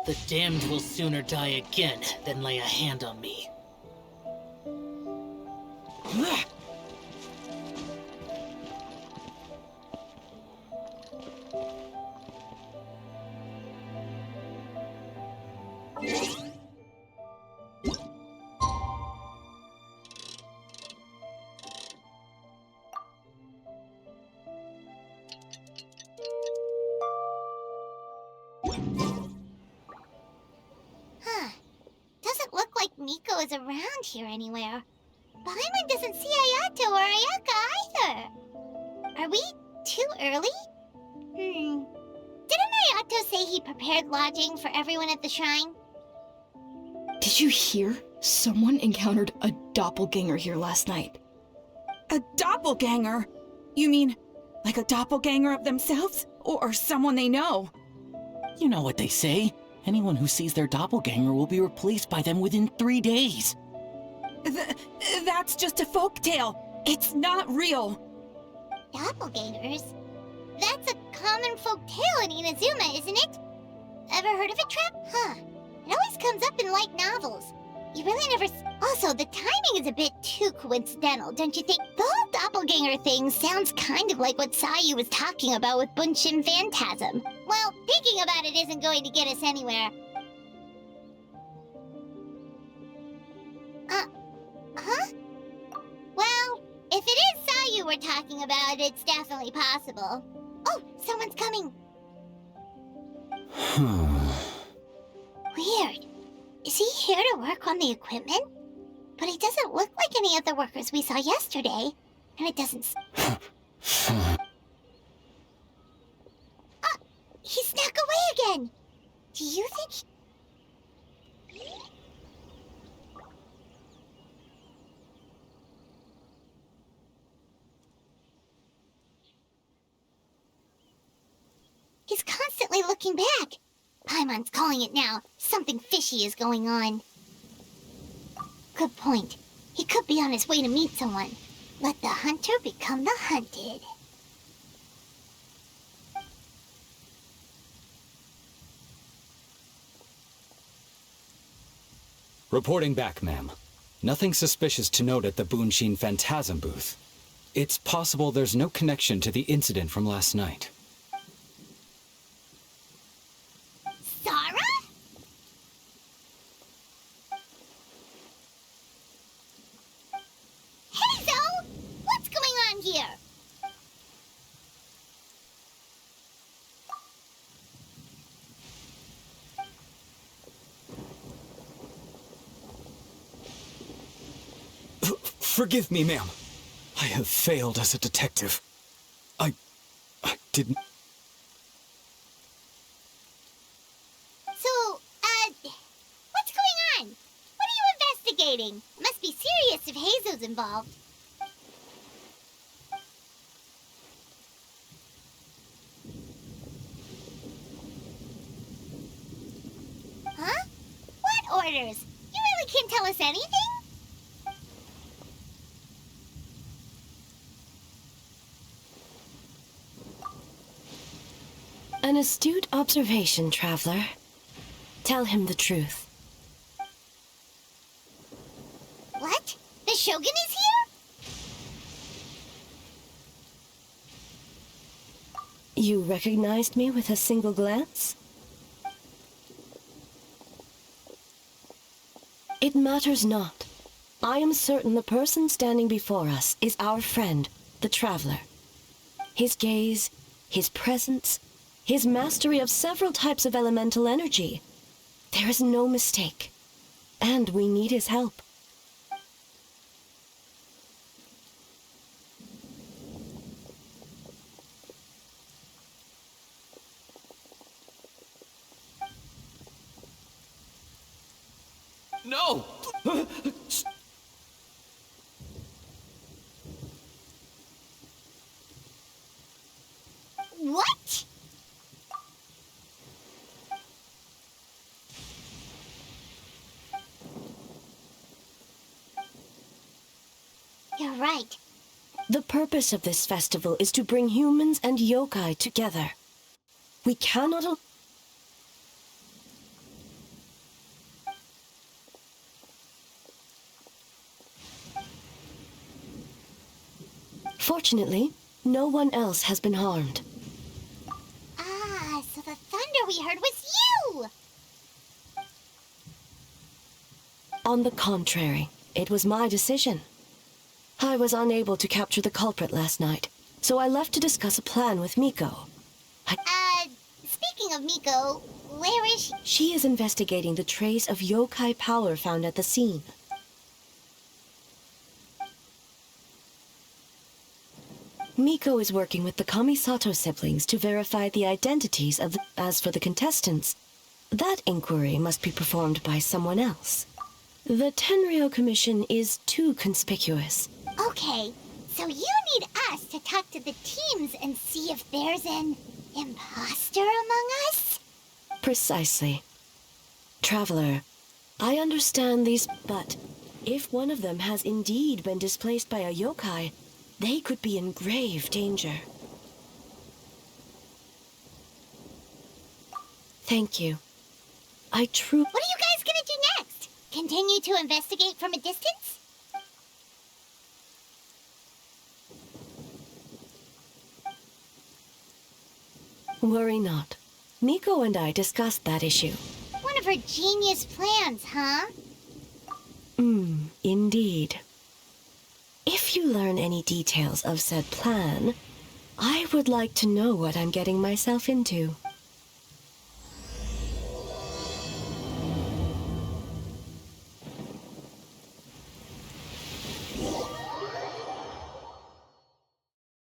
The damned will sooner die again than lay a hand on me. Doesn't look like Miko is around here anywhere. Paimon doesn't see Ayato or Ayaka either. Are we too early? Didn't Ayato say he prepared lodging for everyone at the shrine? Did you hear? Someone encountered a doppelganger here last night. A doppelganger? You mean, like a doppelganger of themselves? Or someone they know? You know what they say. Anyone who sees their doppelganger will be replaced by them within 3 days. That's just a folktale. It's not real. Doppelgangers? That's a common folk tale in Inazuma, isn't it? Ever heard of it, Trap? It always comes up in light novels. You really never Also, the timing is a bit too coincidental, don't you think? The whole doppelganger thing sounds kind of like what Sayu was talking about with Bunshin Phantasm. Well, thinking about it isn't going to get us anywhere. Well, if it is Sayu we're talking about, it's definitely possible. Oh, someone's coming. Weird. Is he here to work on the equipment? But he doesn't look like any of the workers we saw yesterday. And it doesn't... he snuck away again! Do you think... He's constantly looking back. Paimon's calling it now. Something fishy is going on. Good point. He could be on his way to meet someone. Let the hunter become the hunted. Reporting back, ma'am. Nothing suspicious to note at the Bunshin Phantasm booth. It's possible there's no connection to the incident from last night. Zara? Hey, Zo! What's going on here? Forgive me, ma'am. I have failed as a detective. I didn't... So, what's going on? What are you investigating? Must be serious if Heizo's involved. Huh? What orders? You really can't tell us anything? An astute observation, traveler. Tell him the truth. What? The Shogun is here? You recognized me with a single glance? It matters not. I am certain the person standing before us is our friend, the traveler. His gaze, his presence, his mastery of several types of elemental energy. There is no mistake. And we need his help. No! What? You're right. The purpose of this festival is to bring humans and yokai together. We cannot Fortunately, no one else has been harmed. Ah, so the thunder we heard was you! On the contrary, it was my decision. I was unable to capture the culprit last night, so I left to discuss a plan with Miko. Speaking of Miko, where is she? She is investigating the trace of yokai power found at the scene. Miko is working with the Kamisato siblings to verify the identities of As for the contestants, that inquiry must be performed by someone else. The Tenryo Commission is too conspicuous. Okay, so you need us to talk to the teams and see if there's an imposter among us? Precisely. Traveler, I understand these, but if one of them has indeed been displaced by a yokai, they could be in grave danger. Thank you. What are you guys gonna do next? Continue to investigate from a distance? Worry not. Miko and I discussed that issue. One of her genius plans, huh? Indeed. If you learn any details of said plan, I would like to know what I'm getting myself into.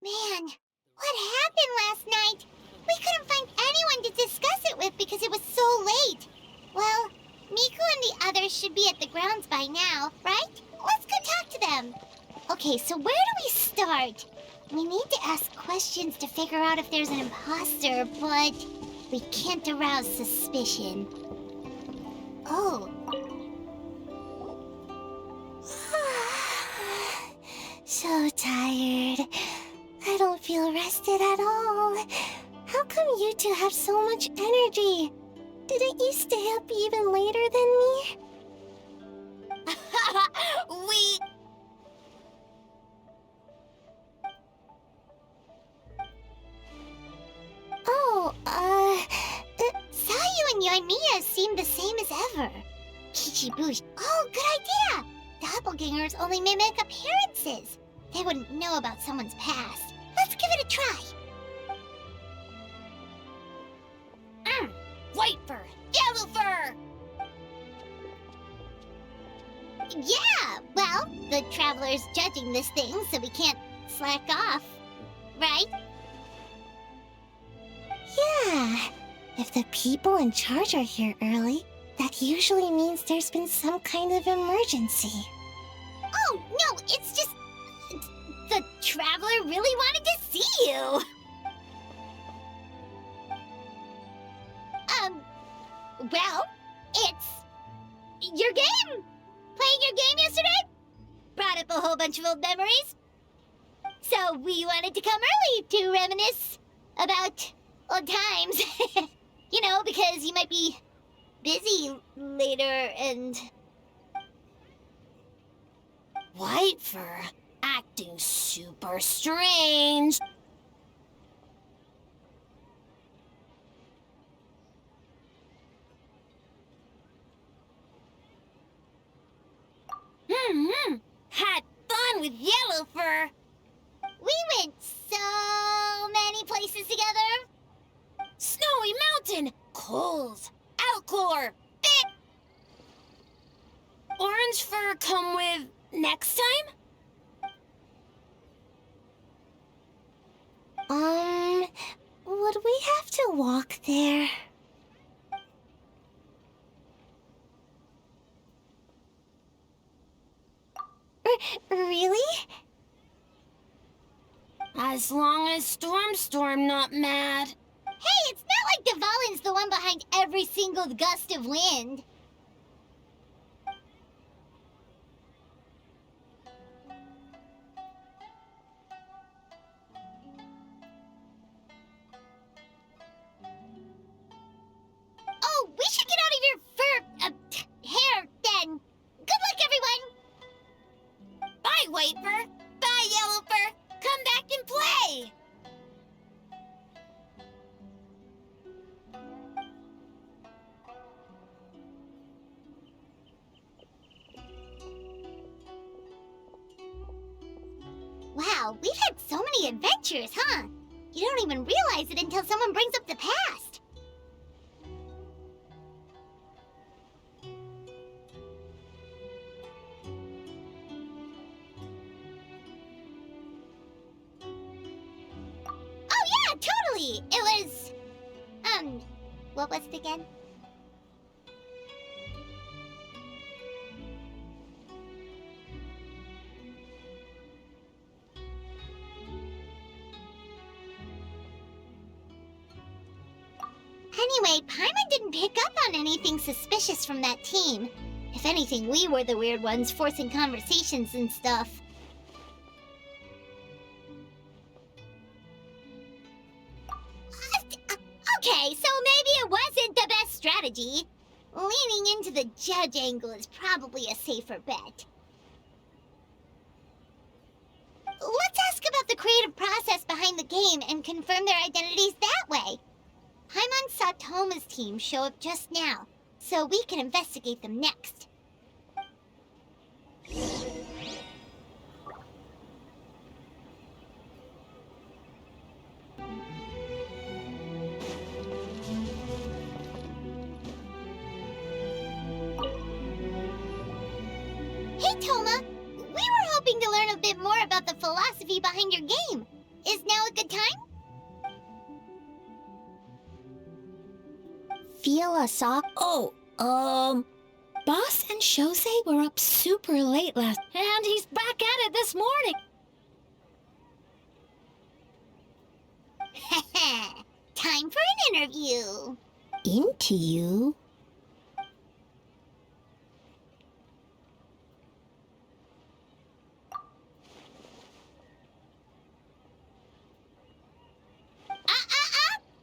Man, what happened last night? We couldn't find anyone to discuss it with because it was so late. Well, Miku and the others should be at the grounds by now, right? Let's go talk to them. Okay, so where do we start? We need to ask questions to figure out if there's an imposter, but we can't arouse suspicion. Oh. So tired. I don't feel rested at all. How come you two have so much energy? Didn't you stay up even later than me? Oh, Sayu and Yoimiya seem the same as ever. Kichibushi. Oh, good idea! Doppelgangers only mimic appearances. They wouldn't know about someone's past. Let's give it a try. White fur! Yellow fur! Yeah, well, the Traveler's judging this thing, so we can't slack off, right? Yeah, if the people in charge are here early, that usually means there's been some kind of emergency. Oh, no, it's just... the Traveler really wanted to see you! Well, it's... your game! Playing your game yesterday? Brought up a whole bunch of old memories. So we wanted to come early to reminisce about old times. You know, because you might be busy later and... White fur acting super strange. Had fun with Yellow Fur. We went so many places together. Snowy Mountain, Coles, Alcor, Bit. Orange Fur come with next time? Would we have to walk there? Really? As long as Storm not mad. Hey, it's not like Dvalin's the one behind every single gust of wind. Oh, we should get out of your hair then. Good luck, everyone. Bye, White Fur. Bye, Yellow Fur. Come back Wow, we've had so many adventures, huh? You don't even realize it until someone brings up the past. Oh yeah, totally! It was... what was it again? Anyway, Paimon didn't pick up on anything suspicious from that team. If anything, we were the weird ones forcing conversations and stuff. Okay, so maybe it wasn't the best strategy. Leaning into the judge angle is probably a safer bet. Let's ask about the creative process behind the game and confirm their identities that way. Paimon saw Toma's team show up just now, so we can investigate them next. Hey, Toma! We were hoping to learn a bit more about the philosophy behind your game. Is now a good time? Feel a sock? Oh, Boss and Shosei were up super late last... And he's back at it this morning. Time for an interview. Into you?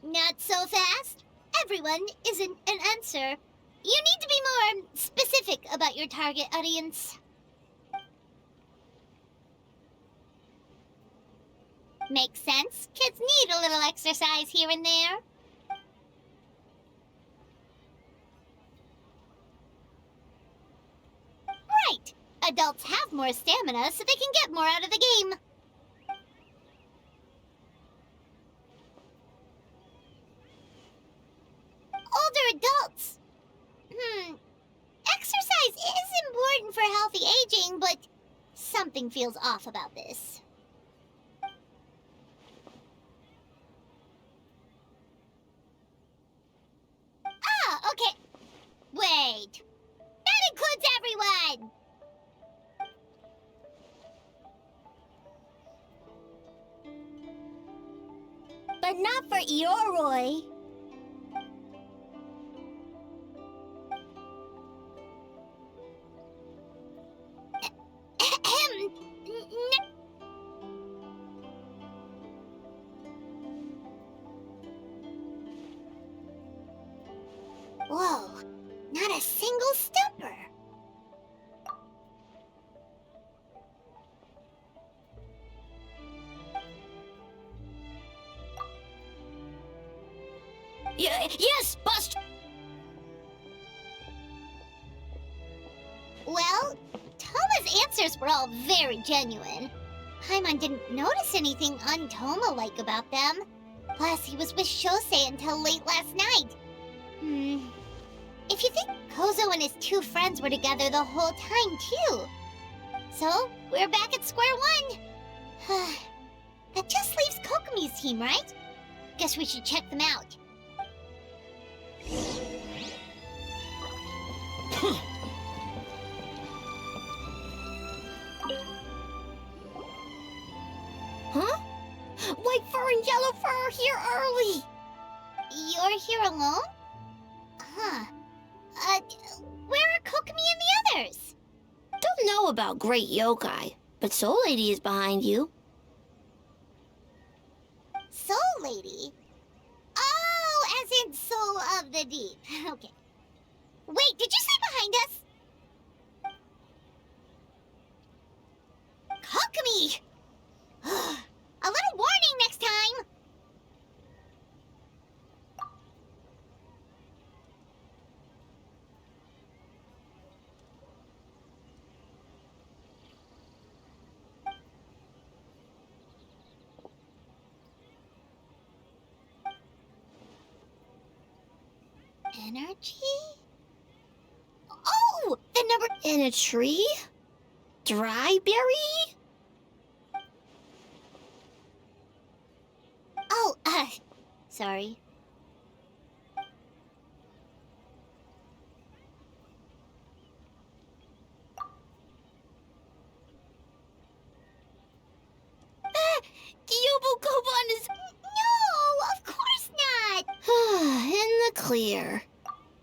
Not so fast. Everyone isn't an answer. You need to be more specific about your target audience. Makes sense. Kids need a little exercise here and there. Right. Adults have more stamina, so they can get more out of the game. Older adults. Exercise is important for healthy aging, but something feels off about this. Ah, okay. Wait. That includes everyone! But not for Ioroi. Whoa, not a single stumper. Yes, Bust! Well, Toma's answers were all very genuine. Paimon didn't notice anything un-Toma-like about them. Plus, he was with Shosei until late last night. If you think Kozo and his two friends were together the whole time, too. So, we're back at square one. That just leaves Kokomi's team, right? Guess we should check them out. Huh? White fur and yellow fur are here early! You're here alone? Huh. Where are Kokomi and the others? Don't know about great yokai, but Soul Lady is behind you. Soul Lady? Oh, as in Soul of the Deep. Okay. Wait, did you say behind us? Kokomi! A little warning next time! Energy? Oh! The number In a tree? Dry berry? Oh, sorry. Gyobokobon is No, of course not! in the clear.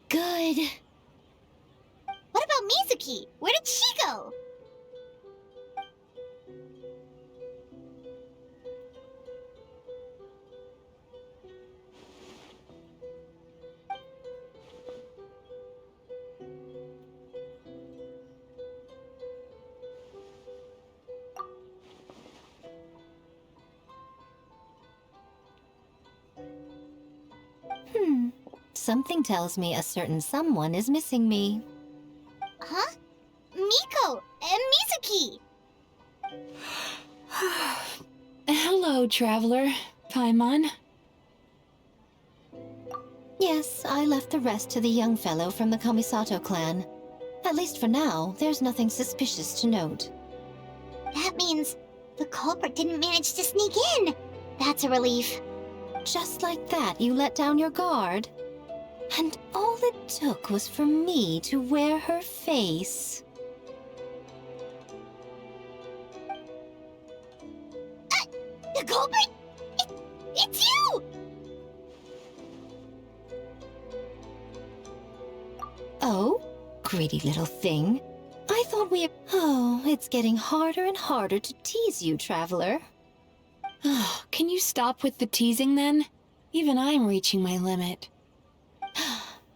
Good. What about Mizuki? Where did she go? Something tells me a certain someone is missing me. Huh? Miko and Mizuki! Hello, traveler. Paimon. Yes, I left the rest to the young fellow from the Kamisato clan. At least for now, there's nothing suspicious to note. That means the culprit didn't manage to sneak in. That's a relief. Just like that, you let down your guard. And all it took was for me to wear her face. The culprit? It's you! Oh, greedy little thing. I thought we... Oh, it's getting harder and harder to tease you, traveler. Can you stop with the teasing then? Even I'm reaching my limit.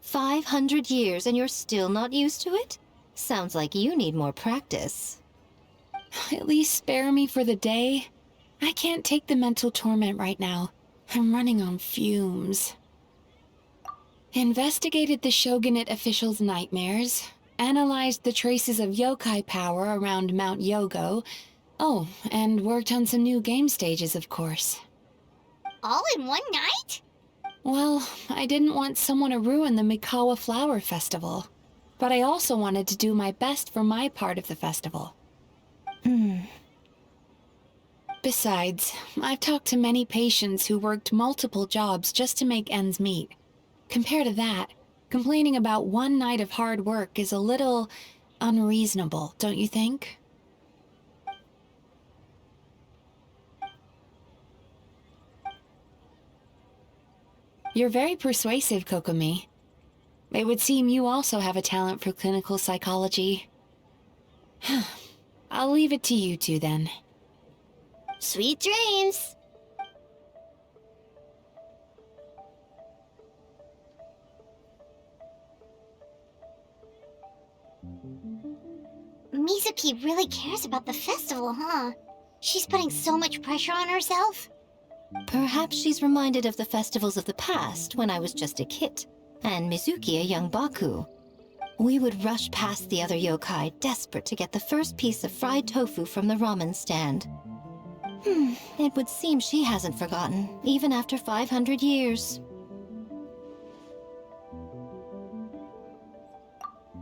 500 years and you're still not used to it? Sounds like you need more practice. At least spare me for the day. I can't take the mental torment right now. I'm running on fumes. Investigated the shogunate officials' nightmares. Analyzed the traces of yokai power around Mount Yogo. Oh, and worked on some new game stages, of course. All in one night? Well, I didn't want someone to ruin the Mikawa Flower Festival. But I also wanted to do my best for my part of the festival. Besides, I've talked to many patients who worked multiple jobs just to make ends meet. Compared to that, complaining about one night of hard work is a little unreasonable, don't you think? You're very persuasive, Kokomi. It would seem you also have a talent for clinical psychology. I'll leave it to you two then. Sweet dreams! Mizuki really cares about the festival, huh? She's putting so much pressure on herself. Perhaps she's reminded of the festivals of the past when I was just a kid, and Mizuki a young Baku. We would rush past the other yokai, desperate to get the first piece of fried tofu from the ramen stand. It would seem she hasn't forgotten, even after 500 years.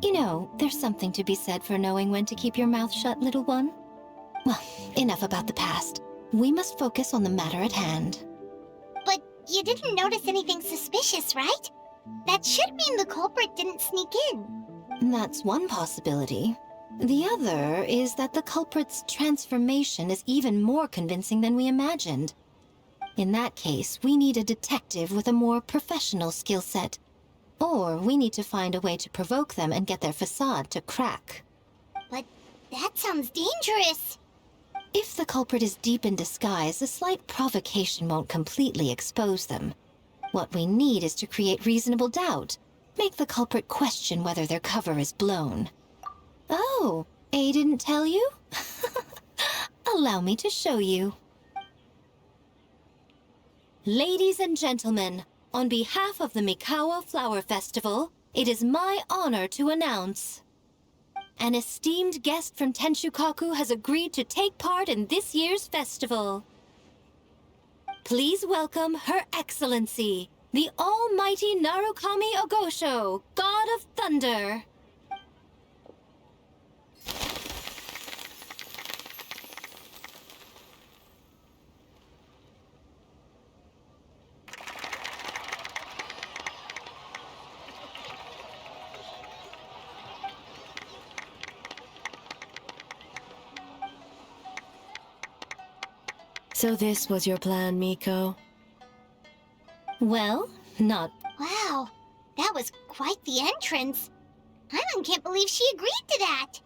You know, there's something to be said for knowing when to keep your mouth shut, little one. Well, enough about the past. We must focus on the matter at hand. But you didn't notice anything suspicious, right? That should mean the culprit didn't sneak in. That's one possibility. The other is that the culprit's transformation is even more convincing than we imagined. In that case, we need a detective with a more professional skill set. Or we need to find a way to provoke them and get their facade to crack. But that sounds dangerous. If the culprit is deep in disguise, a slight provocation won't completely expose them. What we need is to create reasonable doubt. Make the culprit question whether their cover is blown. Oh, A didn't tell you? Allow me to show you. Ladies and gentlemen, on behalf of the Mikawa Flower Festival, it is my honor to announce... An esteemed guest from Tenshukaku has agreed to take part in this year's festival. Please welcome Her Excellency, The almighty Narukami Ogosho, god of thunder. So this was your plan, Miko? Well, not. Wow, that was quite the entrance. Paimon can't believe she agreed to that.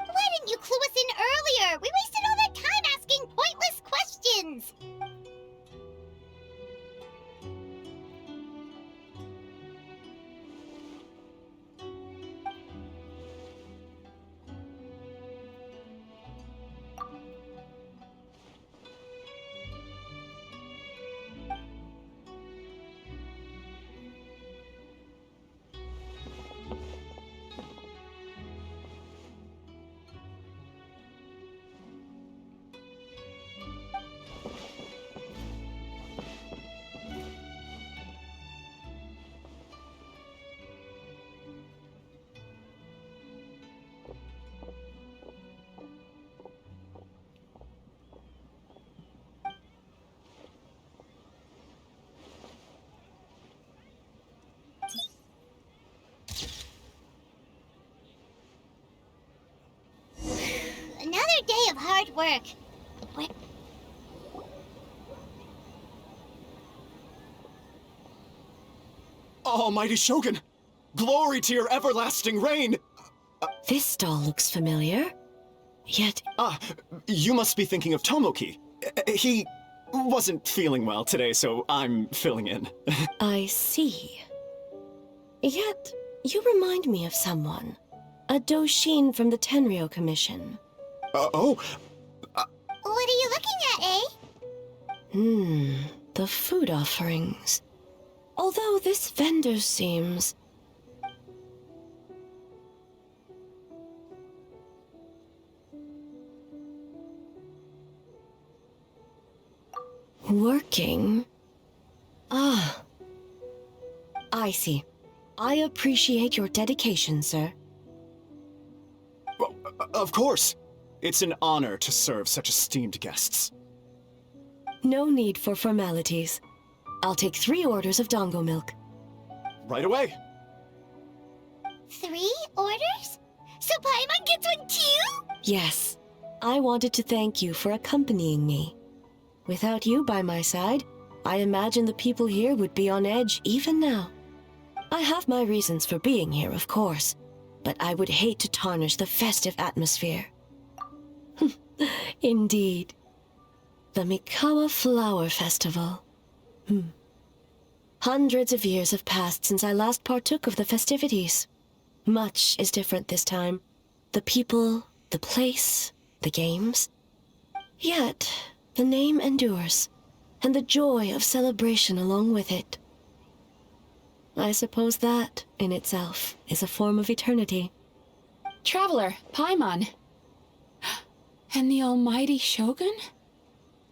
Why didn't you clue us in earlier? We wasted all that time asking pointless questions. Another day of hard work. Where... Almighty Shogun! Glory to your everlasting reign! This stall looks familiar. Yet, You must be thinking of Tomoki. He wasn't feeling well today, so I'm filling in. I see. Yet, you remind me of someone. A Doshin from the Tenryo Commission. Oh, What are you looking at, eh? The food offerings. Although this vendor seems... working? Ah. I see. I appreciate your dedication, sir. of course. It's an honor to serve such esteemed guests. No need for formalities. I'll take 3 orders of dongo milk. Right away. 3 orders? So Paimon gets one too? Yes. I wanted to thank you for accompanying me. Without you by my side, I imagine the people here would be on edge even now. I have my reasons for being here, of course, but I would hate to tarnish the festive atmosphere. Indeed. The Mikawa Flower Festival. Hundreds of years have passed since I last partook of the festivities. Much is different this time. The people, the place, the games. Yet, the name endures, and the joy of celebration along with it. I suppose that, in itself, is a form of eternity. Traveler, Paimon. And the almighty Shogun?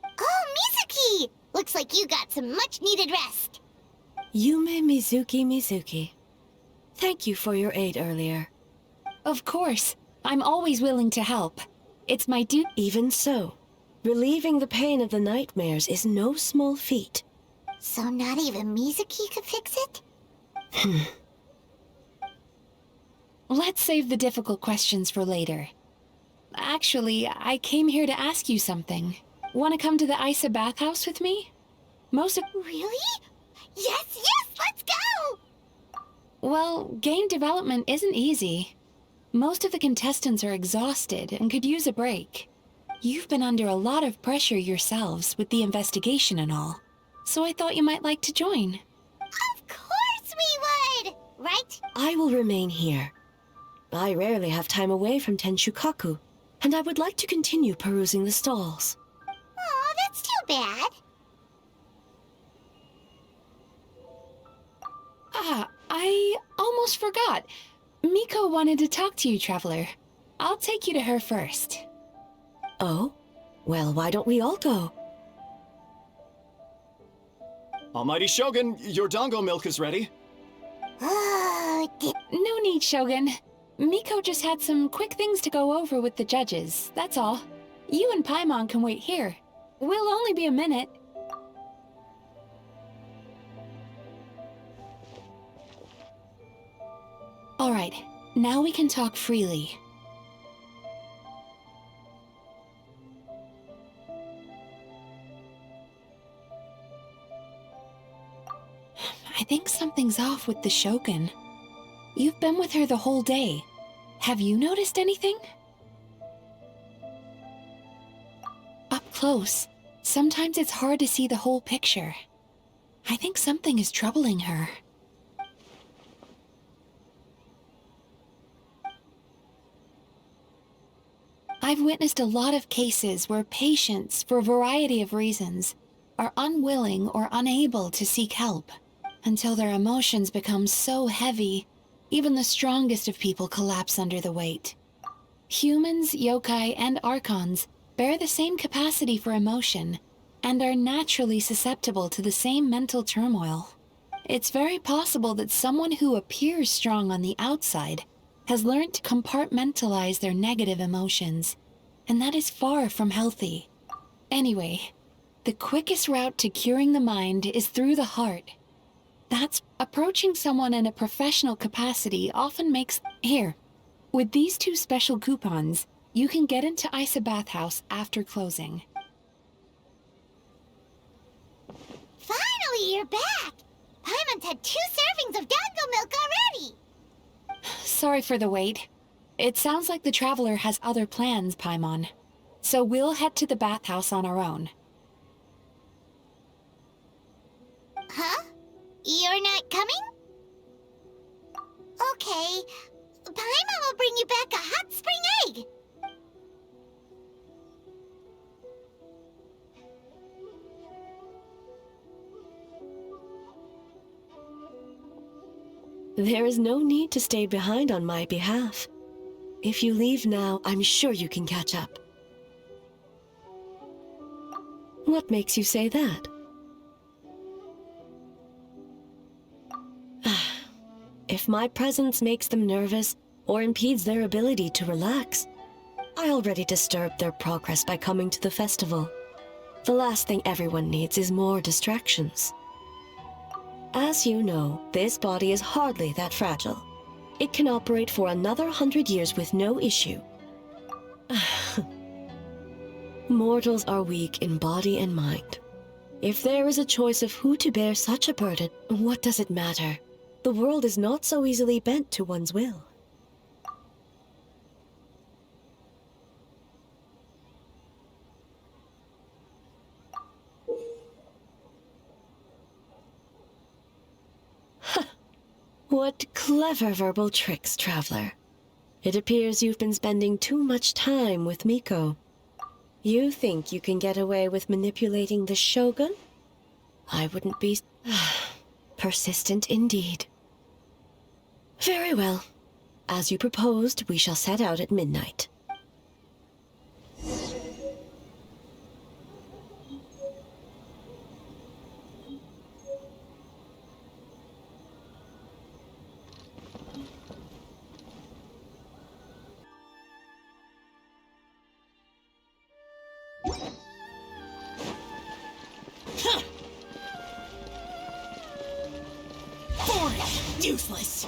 Oh, Mizuki! Looks like you got some much-needed rest. Yume Mizuki. Thank you for your aid earlier. Of course. I'm always willing to help. It's my duty. Even so, relieving the pain of the nightmares is no small feat. So not even Mizuki could fix it? Let's save the difficult questions for later. Actually, I came here to ask you something. Want to come to the Isa bathhouse with me? Really? Yes, let's go! Well, game development isn't easy. Most of the contestants are exhausted and could use a break. You've been under a lot of pressure yourselves with the investigation and all, so I thought you might like to join. Of course we would! Right? I will remain here. I rarely have time away from Tenshukaku, and I would like to continue perusing the stalls. Aw, that's too bad. Ah, I almost forgot. Miko wanted to talk to you, Traveler. I'll take you to her first. Oh? Well, why don't we all go? Almighty Shogun, your dango milk is ready. Oh, No need, Shogun. Miko just had some quick things to go over with the judges, that's all. You and Paimon can wait here. We'll only be a minute. Alright, now we can talk freely. I think something's off with the Shogun. You've been with her the whole day. Have you noticed anything? Up close, sometimes it's hard to see the whole picture. I think something is troubling her. I've witnessed a lot of cases where patients, for a variety of reasons, are unwilling or unable to seek help until their emotions become so heavy, even the strongest of people collapse under the weight. Humans, yokai, and archons bear the same capacity for emotion and are naturally susceptible to the same mental turmoil. It's very possible that someone who appears strong on the outside has learned to compartmentalize their negative emotions, and that is far from healthy. Anyway, the quickest route to curing the mind is through the heart. That's approaching someone in a professional capacity often makes... Here, with these 2 special coupons, you can get into Isa Bathhouse after closing. finally, you're back. Paimon's had 2 servings of dango milk already. Sorry for the wait. It sounds like the Traveler has other plans, Paimon. So we'll head to the bathhouse on our own. Huh? You're not coming? Okay. Paimon will bring you back a hot spring egg. There is no need to stay behind on my behalf. If you leave now, I'm sure you can catch up. What makes you say that? If my presence makes them nervous or impedes their ability to relax, I already disturbed their progress by coming to the festival. The last thing everyone needs is more distractions. As you know, this body is hardly that fragile. It can operate for another 100 years with no issue. Mortals are weak in body and mind. If there is a choice of who to bear such a burden, what does it matter? The world is not so easily bent to one's will. What clever verbal tricks, Traveler. It appears you've been spending too much time with Miko. You think you can get away with manipulating the Shogun? I wouldn't be... persistent indeed. Very well. As you proposed, we shall set out at midnight. Boring! Useless!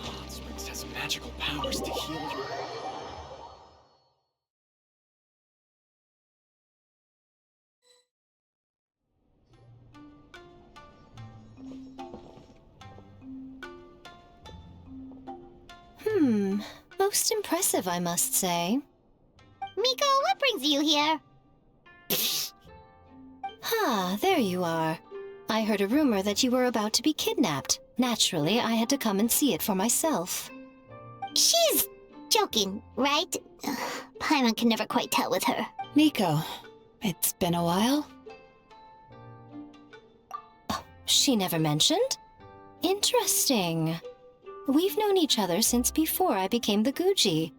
Hot Springs has magical powers to heal you. Most impressive, I must say. Miko, what brings you here? There you are. I heard a rumor that you were about to be kidnapped. Naturally, I had to come and see it for myself. She's joking, right? Paimon can never quite tell with her. Miko, it's been a while. She never mentioned? Interesting. We've known each other since before I became the Guji.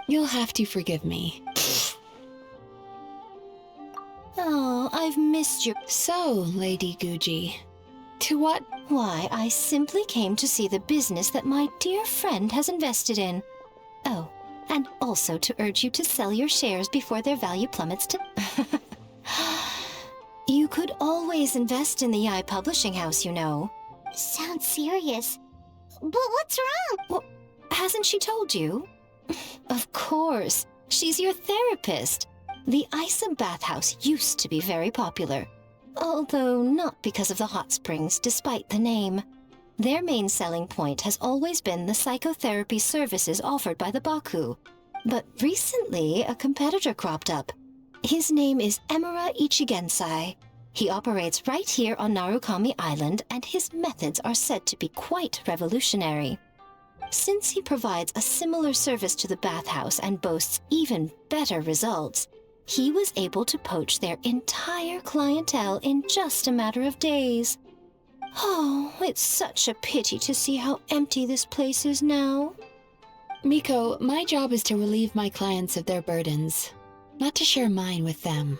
You'll have to forgive me. Oh, I've missed you. So, Lady Guji, to what? Why, I simply came to see the business that my dear friend has invested in. Oh, and also to urge you to sell your shares before their value plummets to... You could always invest in the Yi Publishing House, you know. Sounds serious. But what's wrong? Well, hasn't she told you? Of course. She's your therapist. The Isa Bathhouse used to be very popular. Although not because of the hot springs, despite the name. Their main selling point has always been the psychotherapy services offered by the Baku. But recently, a competitor cropped up. His name is Emura Ichigensai. He operates right here on Narukami Island, and his methods are said to be quite revolutionary. Since he provides a similar service to the bathhouse and boasts even better results, he was able to poach their entire clientele in just a matter of days. Oh, it's such a pity to see how empty this place is now. Miko, my job is to relieve my clients of their burdens, not to share mine with them.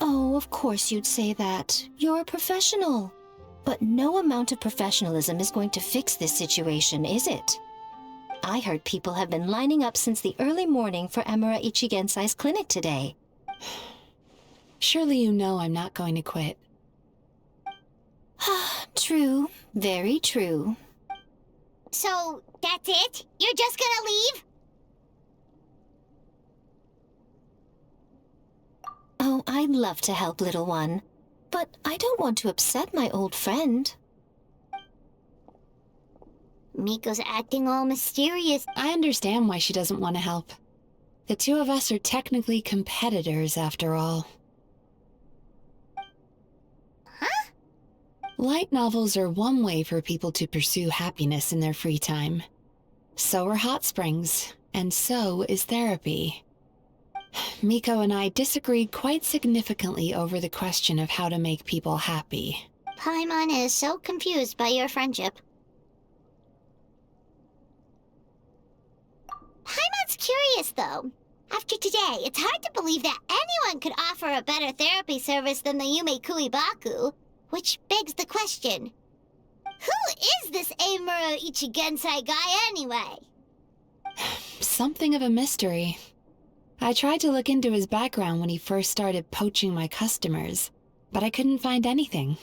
Oh, of course you'd say that. You're a professional. But no amount of professionalism is going to fix this situation, is it? I heard people have been lining up since the early morning for Emura Ichigensai's clinic today. Surely you know I'm not going to quit. True. Very true. So, that's it? You're just gonna leave? Oh, I'd love to help, little one. But I don't want to upset my old friend. Miko's acting all mysterious. I understand why she doesn't want to help. The two of us are technically competitors, after all. Huh? Light novels are one way for people to pursue happiness in their free time. So are hot springs, and so is therapy. Miko and I disagreed quite significantly over the question of how to make people happy. Paimon is so confused by your friendship. Paimon's curious, though. After today, it's hard to believe that anyone could offer a better therapy service than the Yume Kui Baku, which begs the question, who is this Emura Ichigensai guy anyway? Something of a mystery. I tried to look into his background when he first started poaching my customers, but I couldn't find anything.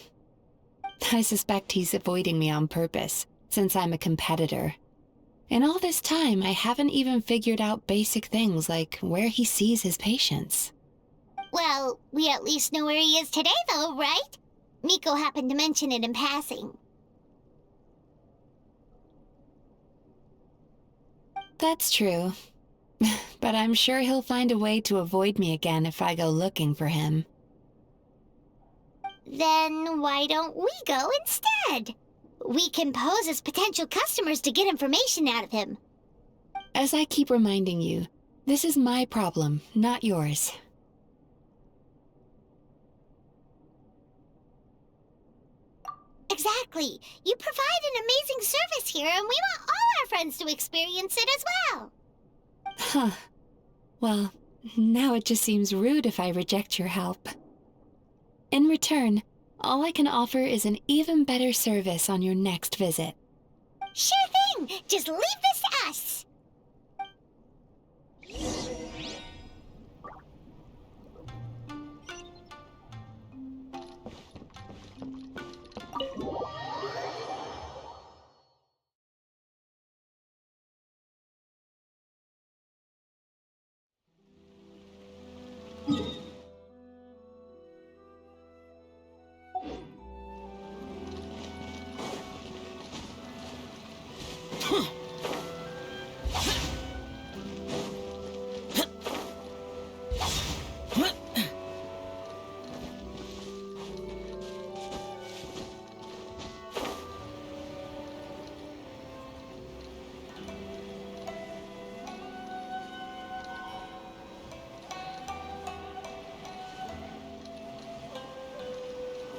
I suspect he's avoiding me on purpose, since I'm a competitor. In all this time, I haven't even figured out basic things like where he sees his patients. Well, we at least know where he is today, though, right? Miko happened to mention it in passing. That's true. But I'm sure he'll find a way to avoid me again if I go looking for him. Then why don't we go instead? We can pose as potential customers to get information out of him. As I keep reminding you, this is my problem, not yours. Exactly. You provide an amazing service here, and we want all our friends to experience it as well. Huh. Well, now it just seems rude if I reject your help. In return, all I can offer is an even better service on your next visit. Sure thing! Just leave this to us!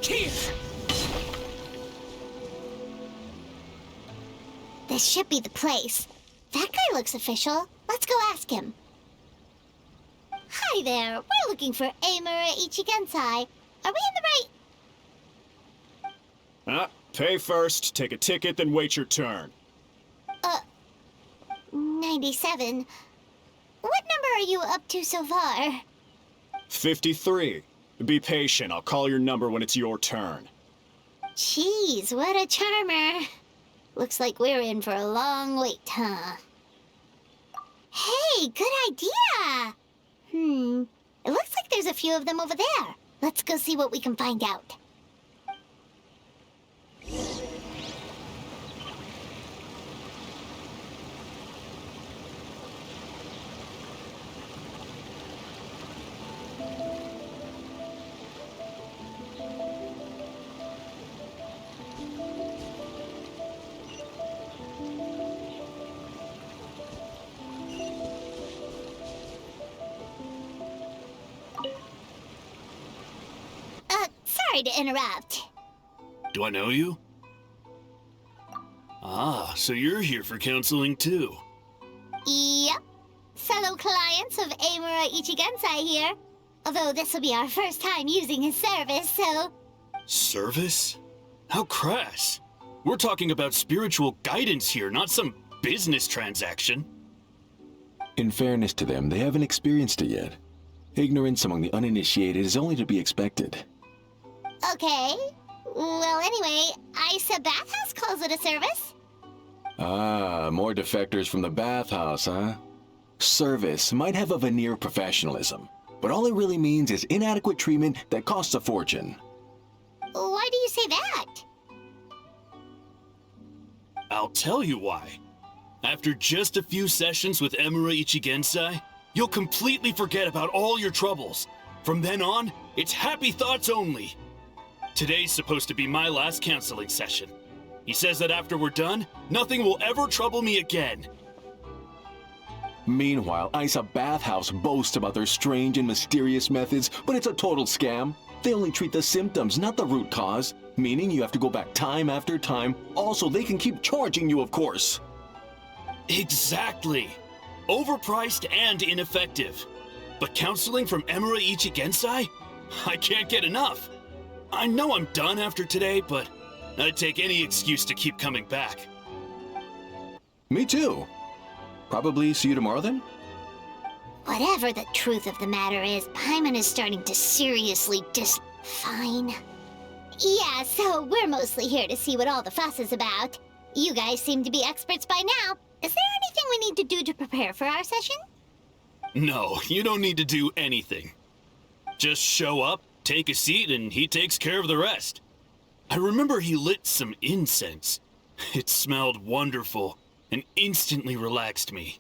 Here! This should be the place. That guy looks official. Let's go ask him. Hi there. We're looking for Amura Ichigensai. Are we in the right... Pay first, take a ticket, then wait your turn. 97. What number are you up to so far? 53. Be patient, I'll call your number when it's your turn. Jeez, what a charmer. Looks like we're in for a long wait, huh? Hey, good idea! It looks like there's a few of them over there. Let's go see what we can find out. Sorry to interrupt. Do I know you? Ah, so you're here for counseling too. Yep. Fellow clients of Amura Ichigensai here. Although this will be our first time using his service, so... Service? How crass. We're talking about spiritual guidance here, not some business transaction. In fairness to them, they haven't experienced it yet. Ignorance among the uninitiated is only to be expected. Okay. Well, anyway, Isa Bathhouse calls it a service. Ah, more defectors from the bathhouse, huh? Service might have a veneer of professionalism, but all it really means is inadequate treatment that costs a fortune. Why do you say that? I'll tell you why. After just a few sessions with Amura Ichigensai, you'll completely forget about all your troubles. From then on, it's happy thoughts only. Today's supposed to be my last counseling session. He says that after we're done, nothing will ever trouble me again. Meanwhile, Isa Bathhouse boasts about their strange and mysterious methods, but it's a total scam. They only treat the symptoms, not the root cause, meaning you have to go back time after time. Also, they can keep charging you, of course. Exactly. Overpriced and ineffective. But counseling from Amura Ichigensai? I can't get enough. I know I'm done after today, but I'd take any excuse to keep coming back. Me too. Probably see you tomorrow then? Whatever the truth of the matter is, Paimon is starting to seriously Fine. Yeah, so we're mostly here to see what all the fuss is about. You guys seem to be experts by now. Is there anything we need to do to prepare for our session? No, you don't need to do anything. Just show up, take a seat, and he takes care of the rest. I remember he lit some incense. It smelled wonderful and instantly relaxed me.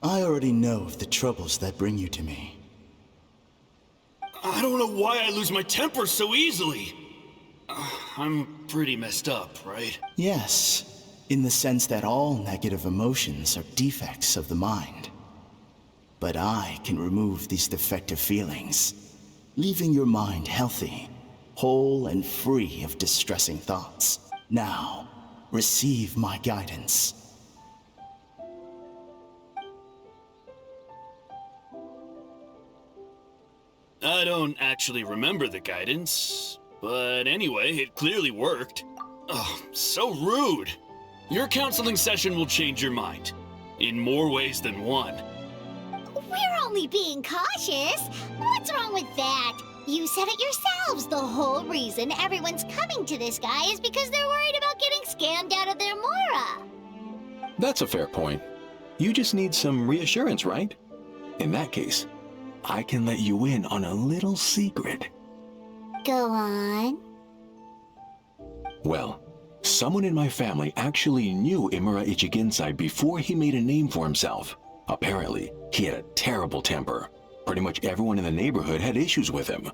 I already know of the troubles that bring you to me. I don't know why I lose my temper so easily. I'm pretty messed up, right? Yes, in the sense that all negative emotions are defects of the mind. But I can remove these defective feelings, leaving your mind healthy, whole and free of distressing thoughts. Now, receive my guidance. I don't actually remember the guidance, but anyway, it clearly worked. Oh, so rude. Your counseling session will change your mind, in more ways than one. We're only being cautious. What's wrong with that? You said it yourselves. The whole reason everyone's coming to this guy is because they're worried about getting scammed out of their Mora. That's a fair point. You just need some reassurance, right? In that case, I can let you in on a little secret. Go on. Well, someone in my family actually knew Amura Ichigensai before he made a name for himself. Apparently, he had a terrible temper. Pretty much everyone in the neighborhood had issues with him.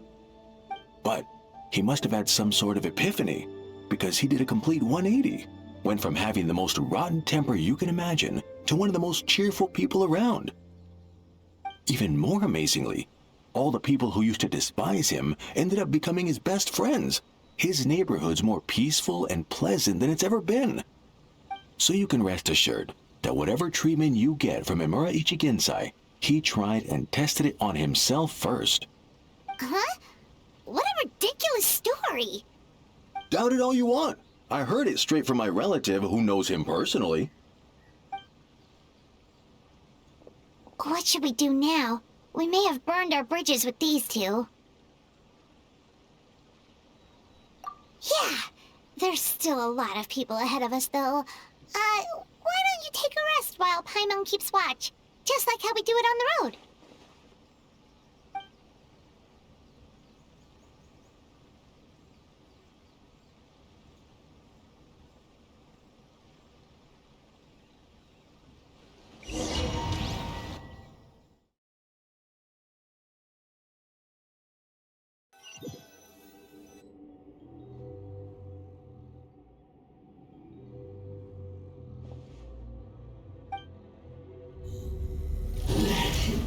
But he must have had some sort of epiphany, because he did a complete 180. Went from having the most rotten temper you can imagine to one of the most cheerful people around. Even more amazingly, All the people who used to despise him ended up becoming his best friends. His neighborhood's more peaceful and pleasant than it's ever been. So you can rest assured that whatever treatment you get from Imura Ichigensai, he tried and tested it on himself first. Huh? What a ridiculous story! Doubt it all you want. I heard it straight from my relative who knows him personally. What should we do now? We may have burned our bridges with these two. Yeah, there's still a lot of people ahead of us, though. Why don't you take a rest while Paimon keeps watch? Just like how we do it on the road.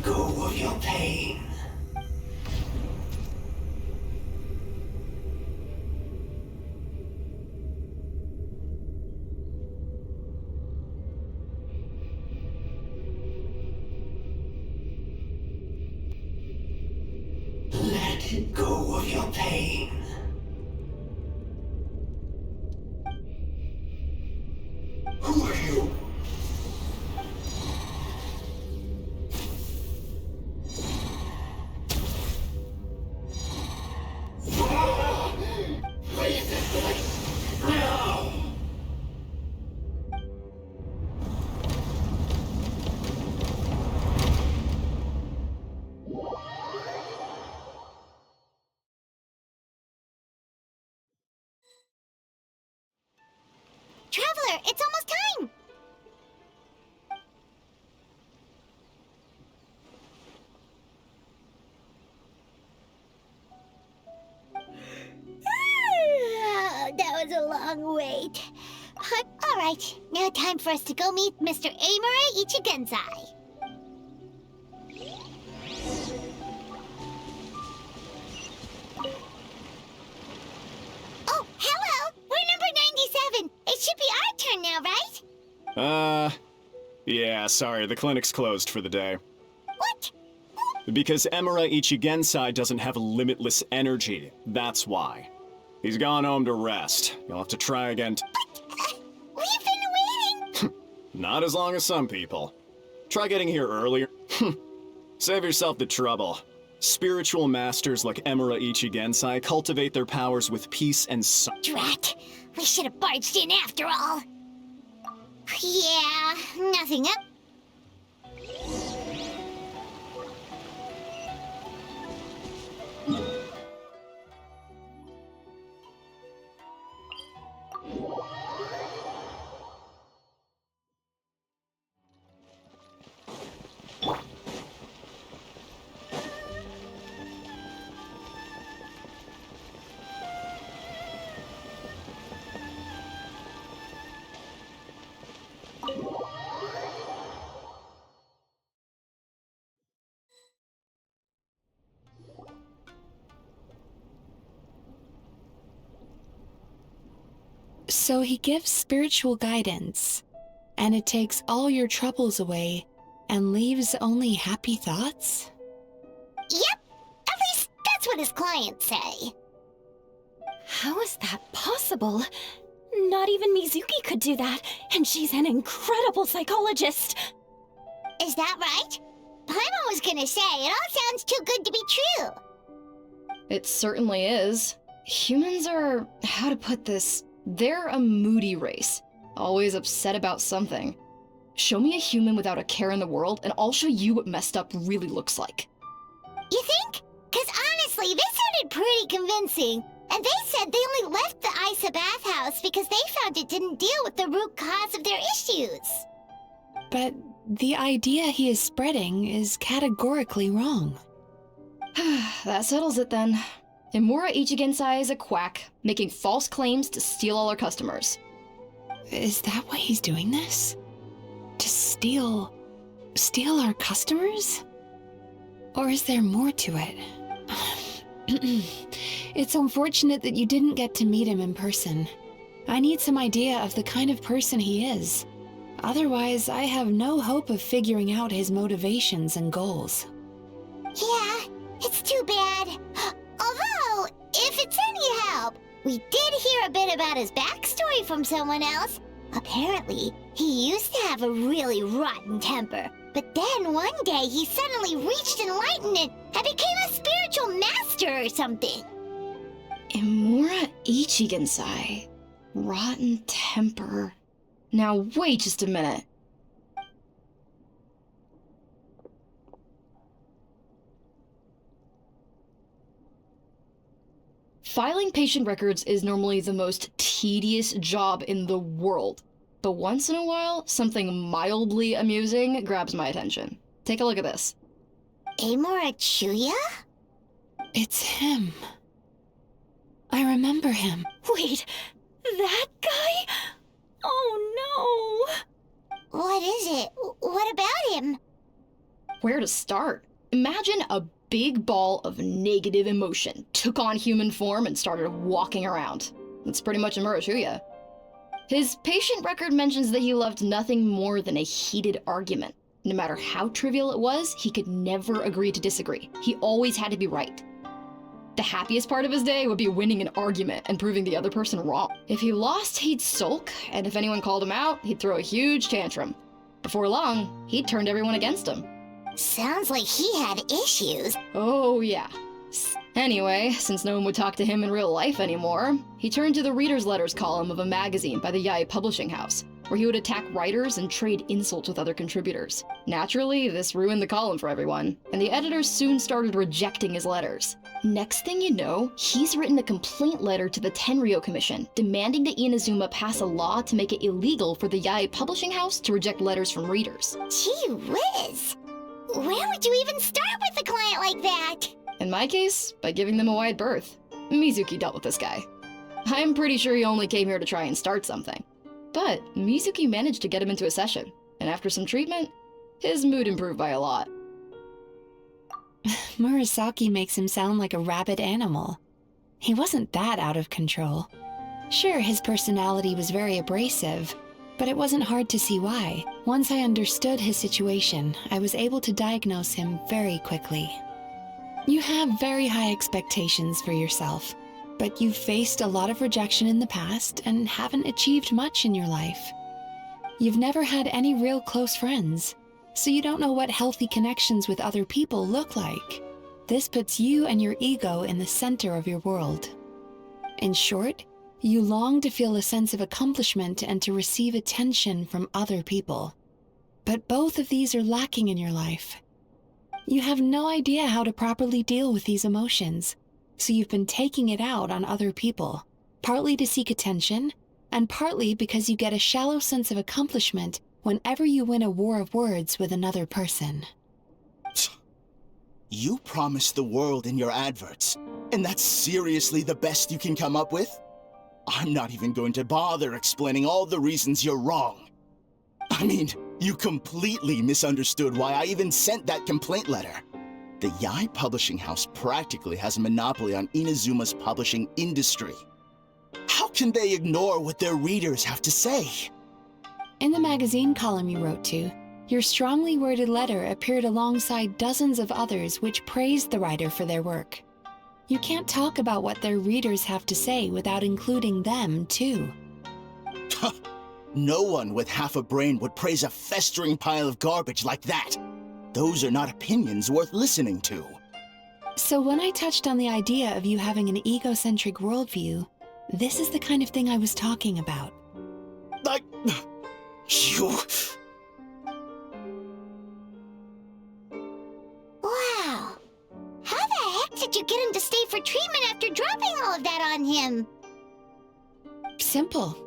Go of your pain. Let go of your pain. Who are you? Traveler, it's almost time! That was a long wait. Alright, now time for us to go meet Mr. Imura Ichigensai. Oh, hello! We're number 97! It should be our turn now, right? Yeah, sorry, the clinic's closed for the day. What? Because Imura Ichigensai doesn't have limitless energy, that's why. He's gone home to rest. You'll have to try again. We've been waiting! Not as long as some people. Try getting here earlier. Save yourself the trouble. Spiritual masters like Imura Ichigensai cultivate their powers with peace and Drat! We should have barged in after all. Yeah, nothing up. So he gives spiritual guidance, and it takes all your troubles away and leaves only happy thoughts? Yep! At least that's what his clients say. How is that possible? Not even Mizuki could do that, and she's an incredible psychologist. Is that right? Paimon was gonna say, it all sounds too good to be true. It certainly is. Humans are, how to put this, they're a moody race, always upset about something. Show me a human without a care in the world, and I'll show you what messed up really looks like. You think? Cause honestly, this sounded pretty convincing. And they said they only left the Isa bathhouse because they found it didn't deal with the root cause of their issues. But the idea he is spreading is categorically wrong. That settles it then. Imura Ichigensai is a quack, making false claims to steal all our customers. Is that why he's doing this? To steal our customers? Or is there more to it? It's unfortunate that you didn't get to meet him in person. I need some idea of the kind of person he is. Otherwise, I have no hope of figuring out his motivations and goals. Yeah, it's too bad. Although, if it's any help, we did hear a bit about his backstory from someone else. Apparently, he used to have a really rotten temper, but then one day he suddenly reached enlightenment and became a spiritual master or something. Imura Ichigensai. Rotten temper. Now wait just a minute. Filing patient records is normally the most tedious job in the world. But once in a while, something mildly amusing grabs my attention. Take a look at this. Amora Chuya? It's him. I remember him. Wait, that guy? Oh no! What is it? What about him? Where to start? Imagine a big ball of negative emotion took on human form and started walking around. That's pretty much Imura Chuya. His patient record mentions that he loved nothing more than a heated argument. No matter how trivial it was, he could never agree to disagree. He always had to be right. The happiest part of his day would be winning an argument and proving the other person wrong. If he lost, he'd sulk, and if anyone called him out, he'd throw a huge tantrum. Before long, he'd turned everyone against him. Sounds like he had issues. Oh, yeah. Anyway, since no one would talk to him in real life anymore, he turned to the reader's letters column of a magazine by the Yae Publishing House, where he would attack writers and trade insults with other contributors. Naturally, this ruined the column for everyone, and the editors soon started rejecting his letters. Next thing you know, he's written a complaint letter to the Tenryou Commission, demanding that Inazuma pass a law to make it illegal for the Yae Publishing House to reject letters from readers. Gee whiz! Where would you even start with a client like that? In my case, by giving them a wide berth. Mizuki dealt with this guy. I'm pretty sure he only came here to try and start something. But Mizuki managed to get him into a session, and after some treatment, his mood improved by a lot. Murasaki makes him sound like a rabid animal. He wasn't that out of control. Sure, his personality was very abrasive, but it wasn't hard to see why. Once I understood his situation, I was able to diagnose him very quickly. You have very high expectations for yourself, but you've faced a lot of rejection in the past and haven't achieved much in your life. You've never had any real close friends, so you don't know what healthy connections with other people look like. This puts you and your ego in the center of your world. In short, you long to feel a sense of accomplishment and to receive attention from other people. But both of these are lacking in your life. You have no idea how to properly deal with these emotions, so you've been taking it out on other people, partly to seek attention, and partly because you get a shallow sense of accomplishment whenever you win a war of words with another person. You promised the world in your adverts, and that's seriously the best you can come up with? I'm not even going to bother explaining all the reasons you're wrong. I mean, you completely misunderstood why I even sent that complaint letter. The Yae Publishing House practically has a monopoly on Inazuma's publishing industry. How can they ignore what their readers have to say? In the magazine column you wrote to, your strongly worded letter appeared alongside dozens of others which praised the writer for their work. You can't talk about what their readers have to say without including them, too. No one with half a brain would praise a festering pile of garbage like that. Those are not opinions worth listening to. So when I touched on the idea of you having an egocentric worldview, this is the kind of thing I was talking about. You... Wow. How the heck did you get him to stay for treatment after dropping all of that on him? Simple.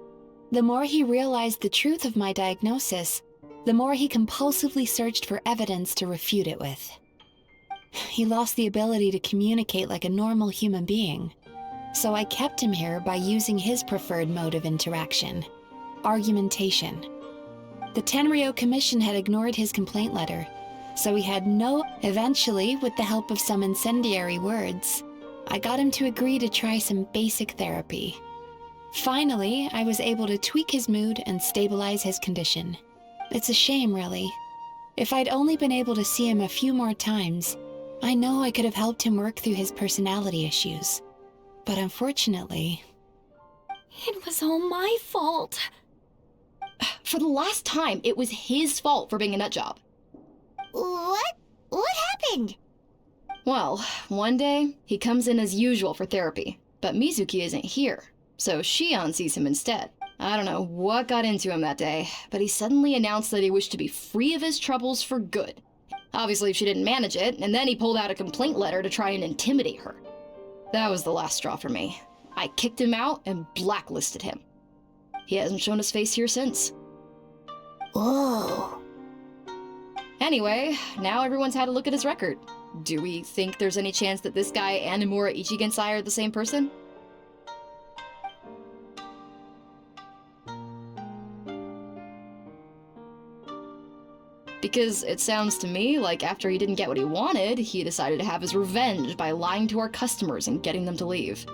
The more he realized the truth of my diagnosis, the more he compulsively searched for evidence to refute it with. He lost the ability to communicate like a normal human being, so I kept him here by using his preferred mode of interaction, argumentation. The Tenryou Commission had ignored his complaint letter, so he had no... Eventually, with the help of some incendiary words, I got him to agree to try some basic therapy. Finally, I was able to tweak his mood and stabilize his condition. It's a shame, really. If I'd only been able to see him a few more times, I know I could have helped him work through his personality issues. But unfortunately... It was all my fault. For the last time, it was his fault for being a nutjob. What? What happened? Well, one day, he comes in as usual for therapy, but Mizuki isn't here, so Shion sees him instead. I don't know what got into him that day, but he suddenly announced that he wished to be free of his troubles for good. Obviously, she didn't manage it, and then he pulled out a complaint letter to try and intimidate her. That was the last straw for me. I kicked him out and blacklisted him. He hasn't shown his face here since. Whoa. Anyway, now everyone's had a look at his record. Do we think there's any chance that this guy and Imura Ichigensai are the same person? Because it sounds to me like after he didn't get what he wanted, he decided to have his revenge by lying to our customers and getting them to leave.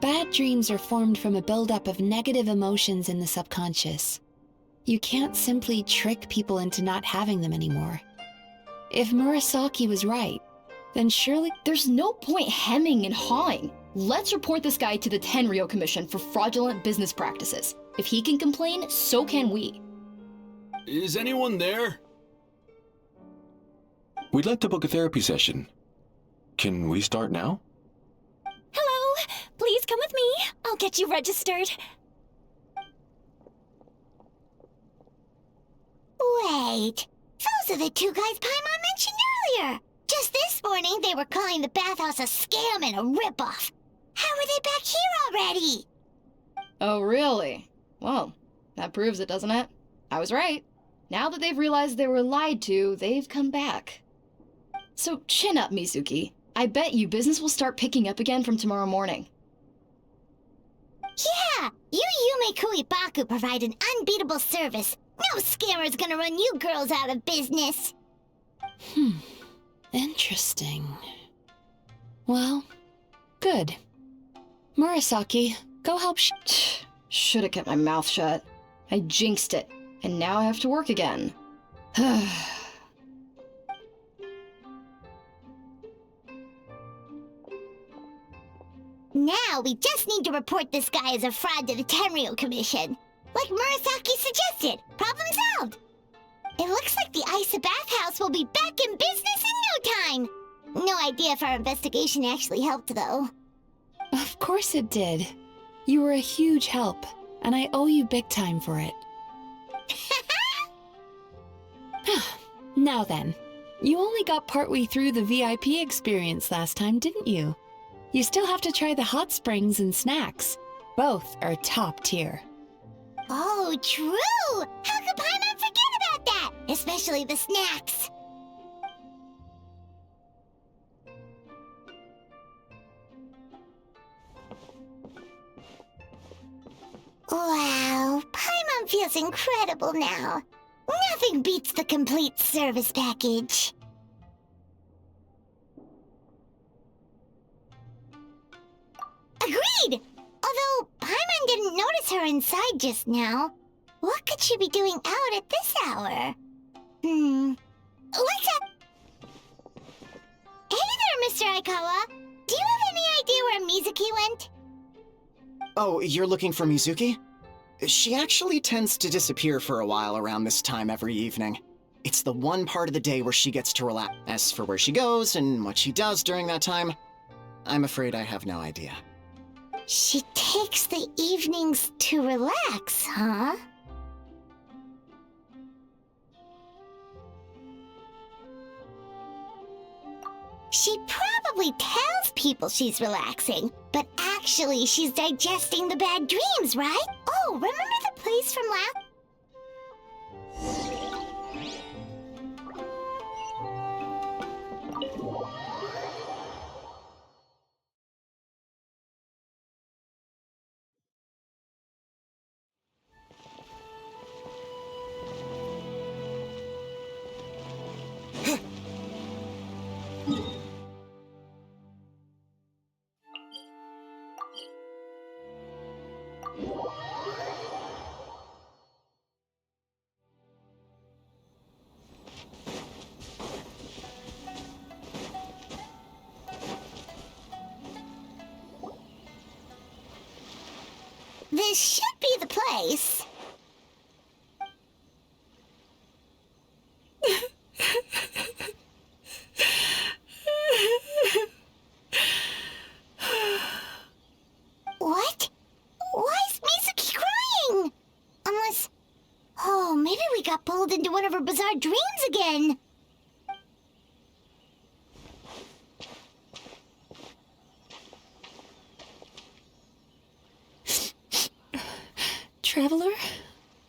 Bad dreams are formed from a buildup of negative emotions in the subconscious. You can't simply trick people into not having them anymore. If Murasaki was right, then surely... There's no point hemming and hawing. Let's report this guy to the Tenryo Commission for fraudulent business practices. If he can complain, so can we. Is anyone there? We'd like to book a therapy session. Can we start now? Hello, please come with me. I'll get you registered. Wait, those are the two guys Paimon mentioned earlier. Just this morning, they were calling the bathhouse a scam and a ripoff. How are they back here already? Oh, really? Well, that proves it, doesn't it? I was right. Now that they've realized they were lied to, they've come back. So chin up, Mizuki. I bet you business will start picking up again from tomorrow morning. Yeah, you Yume Kuibaku provide an unbeatable service. No scammer's gonna run you girls out of business. Interesting. Well, good. Murasaki, go help Should have kept my mouth shut. I jinxed it, and now I have to work again. Now we just need to report this guy as a fraud to the Tenryo Commission. Like Murasaki suggested. Problem solved. It looks like the Isa bathhouse will be back in business in no time. No idea if our investigation actually helped, though. Of course it did. You were a huge help, and I owe you big time for it. Now then, you only got partway through the VIP experience last time, didn't you? You still have to try the hot springs and snacks. Both are top tier. Oh, true! How could Paimon forget about that? Especially the snacks. Wow, Paimon feels incredible now. Nothing beats the complete service package. Agreed! Although Paimon didn't notice her inside just now. What could she be doing out at this hour? What's up? Hey there, Mr. Aikawa. Do you have any idea where Mizuki went? Oh, you're looking for Mizuki? She actually tends to disappear for a while around this time every evening. It's the one part of the day where she gets to relax. As for where she goes and what she does during that time, I'm afraid I have no idea. She takes the evenings to relax, huh? She probably tells people she's relaxing, but actually she's digesting the bad dreams, right? Oh, remember the place from last... This should be the place. What? Why is Mizuki crying? Unless... Oh, maybe we got pulled into one of her bizarre dreams again. Traveler?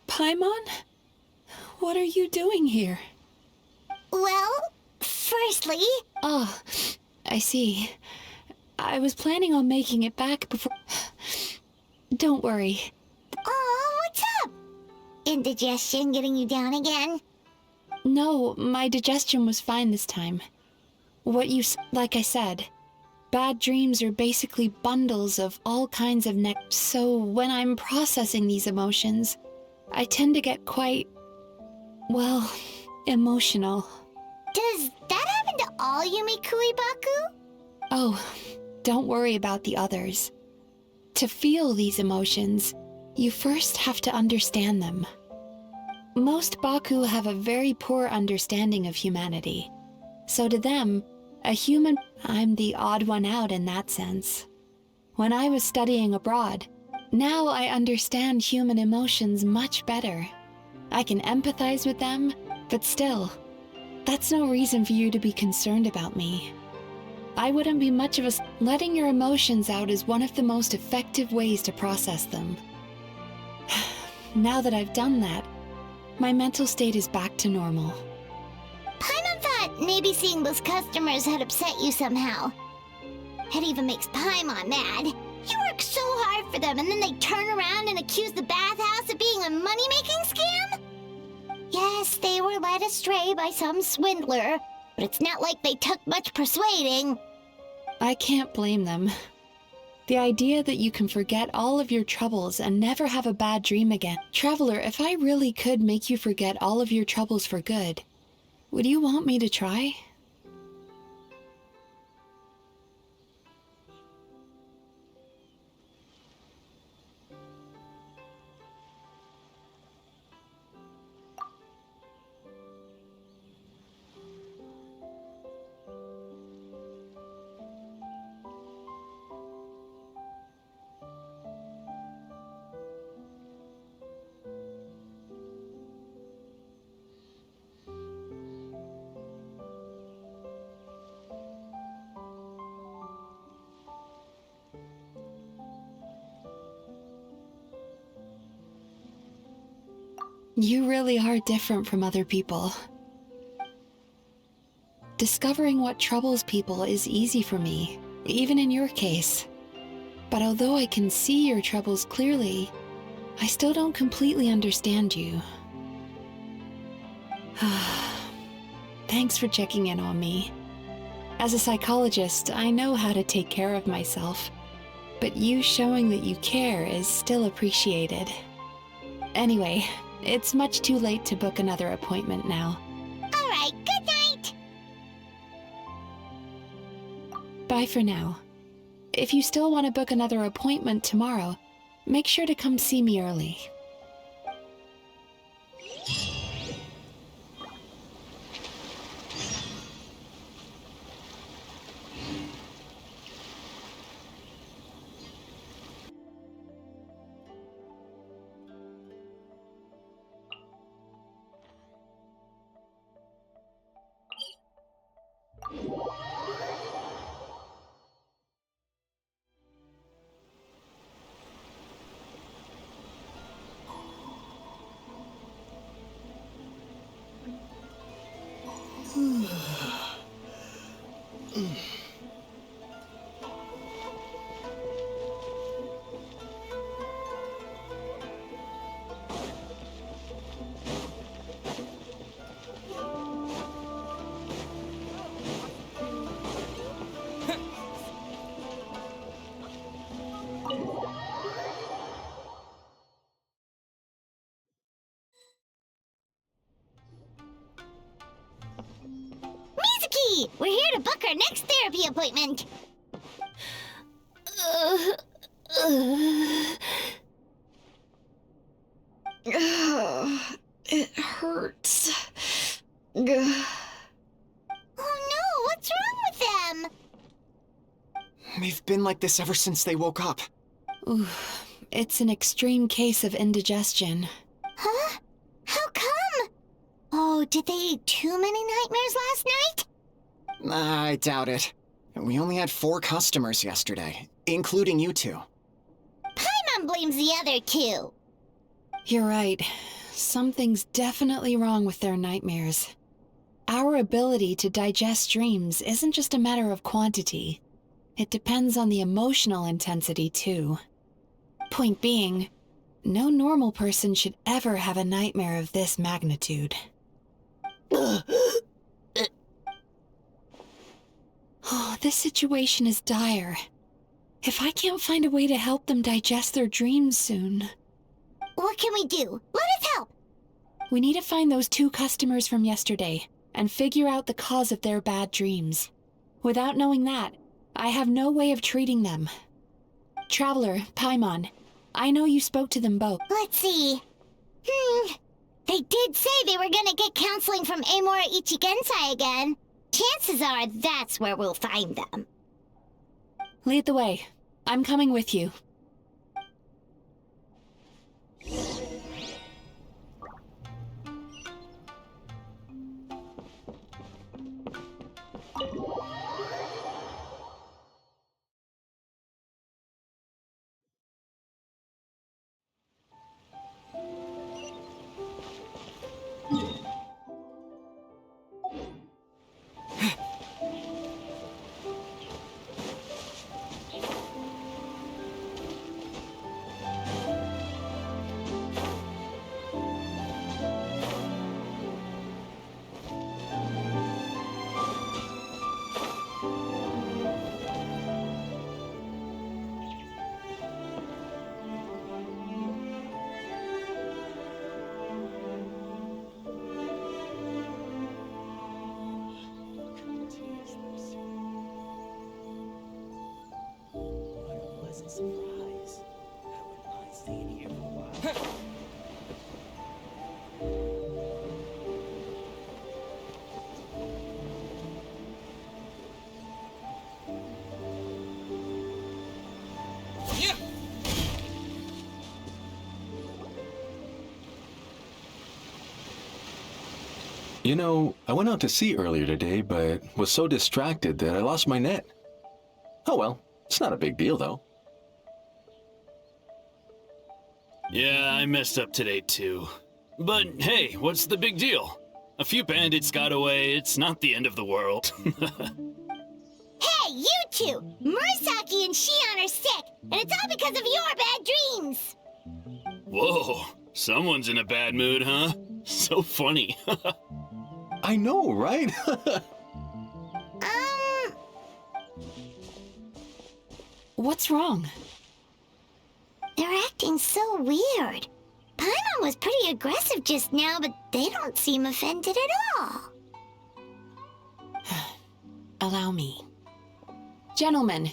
Paimon? What are you doing here? Well, firstly... Oh, I see. I was planning on making it back before... Don't worry. Oh, what's up? Indigestion getting you down again? No, my digestion was fine this time. Like I said, bad dreams are basically bundles of all kinds of so when I'm processing these emotions, I tend to get quite, well, emotional. Does that happen to all Yumikui Baku? Oh, don't worry about the others. To feel these emotions, you first have to understand them. Most Baku have a very poor understanding of humanity. So to them, I'm the odd one out in that sense. When I was studying abroad, now I understand human emotions much better. I can empathize with them, but still, that's no reason for you to be concerned about me. I wouldn't be much of a... Letting your emotions out is one of the most effective ways to process them. Now that I've done that, my mental state is back to normal. Paimon thought maybe seeing those customers had upset you somehow. It even makes Paimon mad. You work so hard for them and then they turn around and accuse the bathhouse of being a money-making scam? Yes, they were led astray by some swindler, but it's not like they took much persuading. I can't blame them. The idea that you can forget all of your troubles and never have a bad dream again. Traveler, if I really could make you forget all of your troubles for good, would you want me to try? You really are different from other people. Discovering what troubles people is easy for me, even in your case. But although I can see your troubles clearly, I still don't completely understand you. Thanks for checking in on me. As a psychologist, I know how to take care of myself, but you showing that you care is still appreciated. Anyway, it's much too late to book another appointment now. All right, good night! Bye for now. If you still want to book another appointment tomorrow, make sure to come see me early. Mizuki! We're here to book our next therapy appointment. It hurts. Ugh. Oh no, what's wrong with them? They've been like this ever since they woke up. Ooh, it's an extreme case of indigestion. Huh? How come? Oh, did they eat too many nightmares last night? I doubt it. We only had 4 customers yesterday, including you two. Paimon blames the other 2. You're right. Something's definitely wrong with their nightmares. Our ability to digest dreams isn't just a matter of quantity. It depends on the emotional intensity, too. Point being, no normal person should ever have a nightmare of this magnitude. Oh, this situation is dire. If I can't find a way to help them digest their dreams soon... What can we do? Let us help! We need to find those 2 customers from yesterday and figure out the cause of their bad dreams. Without knowing that, I have no way of treating them. Traveler, Paimon, I know you spoke to them both. Let's see. They did say they were gonna get counseling from Amora Ichigensai again. Chances are that's where we'll find them. Lead the way. I'm coming with you. You know, I went out to sea earlier today, but was so distracted that I lost my net. Oh well, it's not a big deal though. Yeah, I messed up today too. But hey, what's the big deal? A few bandits got away, it's not the end of the world. Hey, you 2! Murasaki and Shion are sick, and it's all because of your bad dreams! Whoa, someone's in a bad mood, huh? So funny. I know, right? What's wrong? They're acting so weird. Paimon was pretty aggressive just now, but they don't seem offended at all. Allow me. Gentlemen,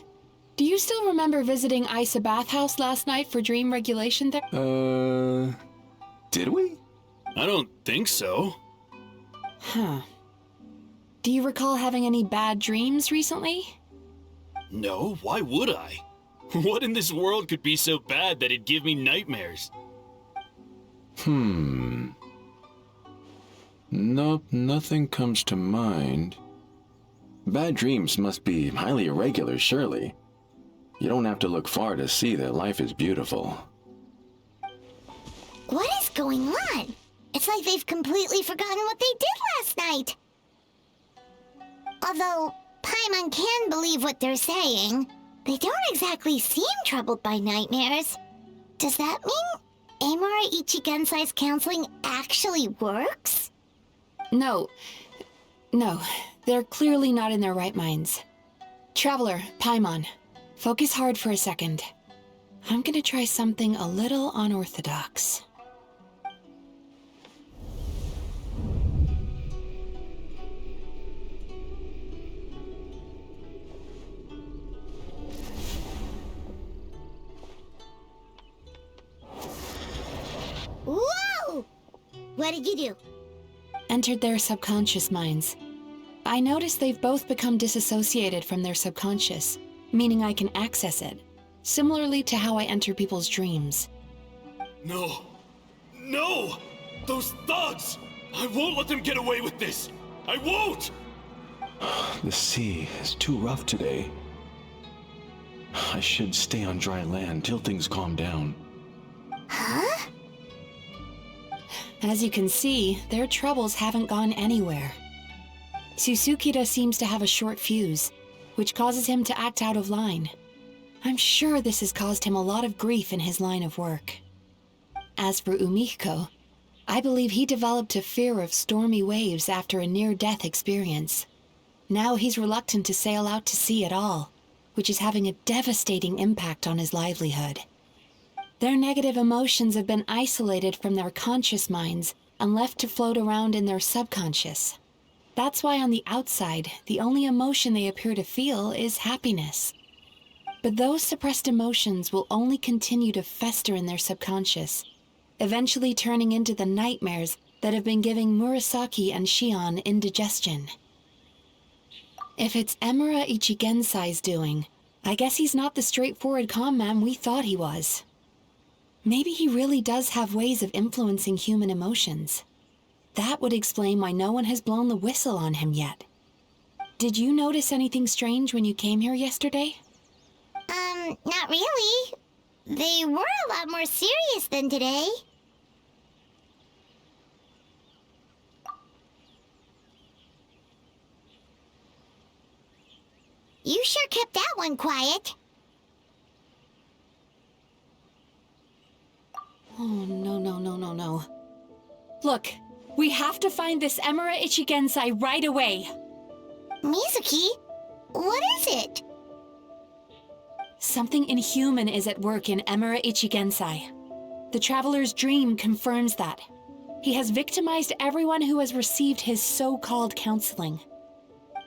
do you still remember visiting Isa Bathhouse last night for dream regulation there? Did we? I don't think so. Huh. Do you recall having any bad dreams recently? No, why would I? What in this world could be so bad that it'd give me nightmares? Nope, nothing comes to mind. Bad dreams must be highly irregular, surely. You don't have to look far to see that life is beautiful. What is going on? It's like they've completely forgotten what they did last night. Although Paimon can believe what they're saying, they don't exactly seem troubled by nightmares. Does that mean Amora Ichigensai's counseling actually works? No, they're clearly not in their right minds. Traveler, Paimon, focus hard for a second. I'm gonna try something a little unorthodox. Whoa! What did you do? Entered their subconscious minds. I noticed they've both become disassociated from their subconscious, meaning I can access it, similarly to how I enter people's dreams. No. No! Those thugs! I won't let them get away with this! I won't! The sea is too rough today. I should stay on dry land till things calm down. Huh? As you can see, their troubles haven't gone anywhere. Susukida seems to have a short fuse, which causes him to act out of line. I'm sure this has caused him a lot of grief in his line of work. As for Umiko, I believe he developed a fear of stormy waves after a near-death experience. Now he's reluctant to sail out to sea at all, which is having a devastating impact on his livelihood. Their negative emotions have been isolated from their conscious minds and left to float around in their subconscious. That's why on the outside, the only emotion they appear to feel is happiness. But those suppressed emotions will only continue to fester in their subconscious, eventually turning into the nightmares that have been giving Murasaki and Shion indigestion. If it's Emura Ichigensai's doing, I guess he's not the straightforward con man we thought he was. Maybe he really does have ways of influencing human emotions. That would explain why no one has blown the whistle on him yet. Did you notice anything strange when you came here yesterday? Not really. They were a lot more serious than today. You sure kept that one quiet. Oh, no. Look, we have to find this Emura Ichigensai right away. Mizuki, what is it? Something inhuman is at work in Emura Ichigensai. The Traveler's dream confirms that. He has victimized everyone who has received his so-called counseling.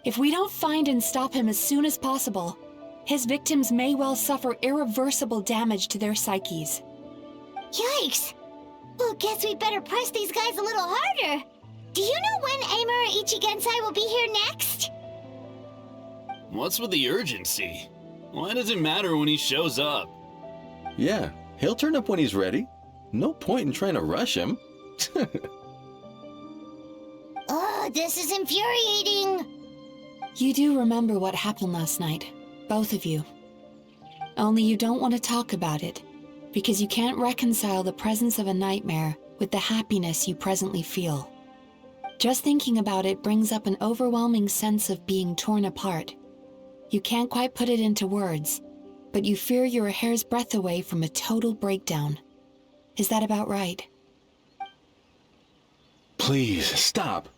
If we don't find and stop him as soon as possible, his victims may well suffer irreversible damage to their psyches. Yikes! Well, guess we better press these guys a little harder. Do you know when Emura Ichigensai will be here next? What's with the urgency? Why does it matter when he shows up? Yeah, he'll turn up when he's ready. No point in trying to rush him. Oh, this is infuriating. You do remember what happened last night, both of you. Only you don't want to talk about it, because you can't reconcile the presence of a nightmare with the happiness you presently feel. Just thinking about it brings up an overwhelming sense of being torn apart. You can't quite put it into words, but you fear you're a hair's breadth away from a total breakdown. Is that about right? Please, stop.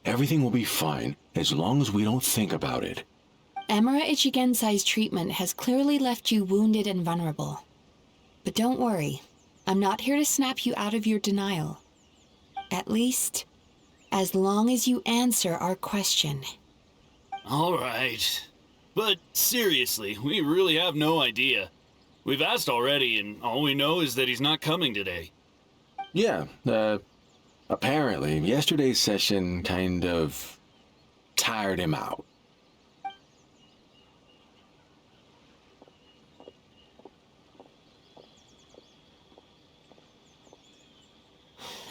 Everything will be fine as long as we don't think about it. Emura Ichigensai's treatment has clearly left you wounded and vulnerable. But don't worry, I'm not here to snap you out of your denial. At least, as long as you answer our question. All right. But seriously, we really have no idea. We've asked already, and all we know is that he's not coming today. Yeah, apparently yesterday's session kind of tired him out.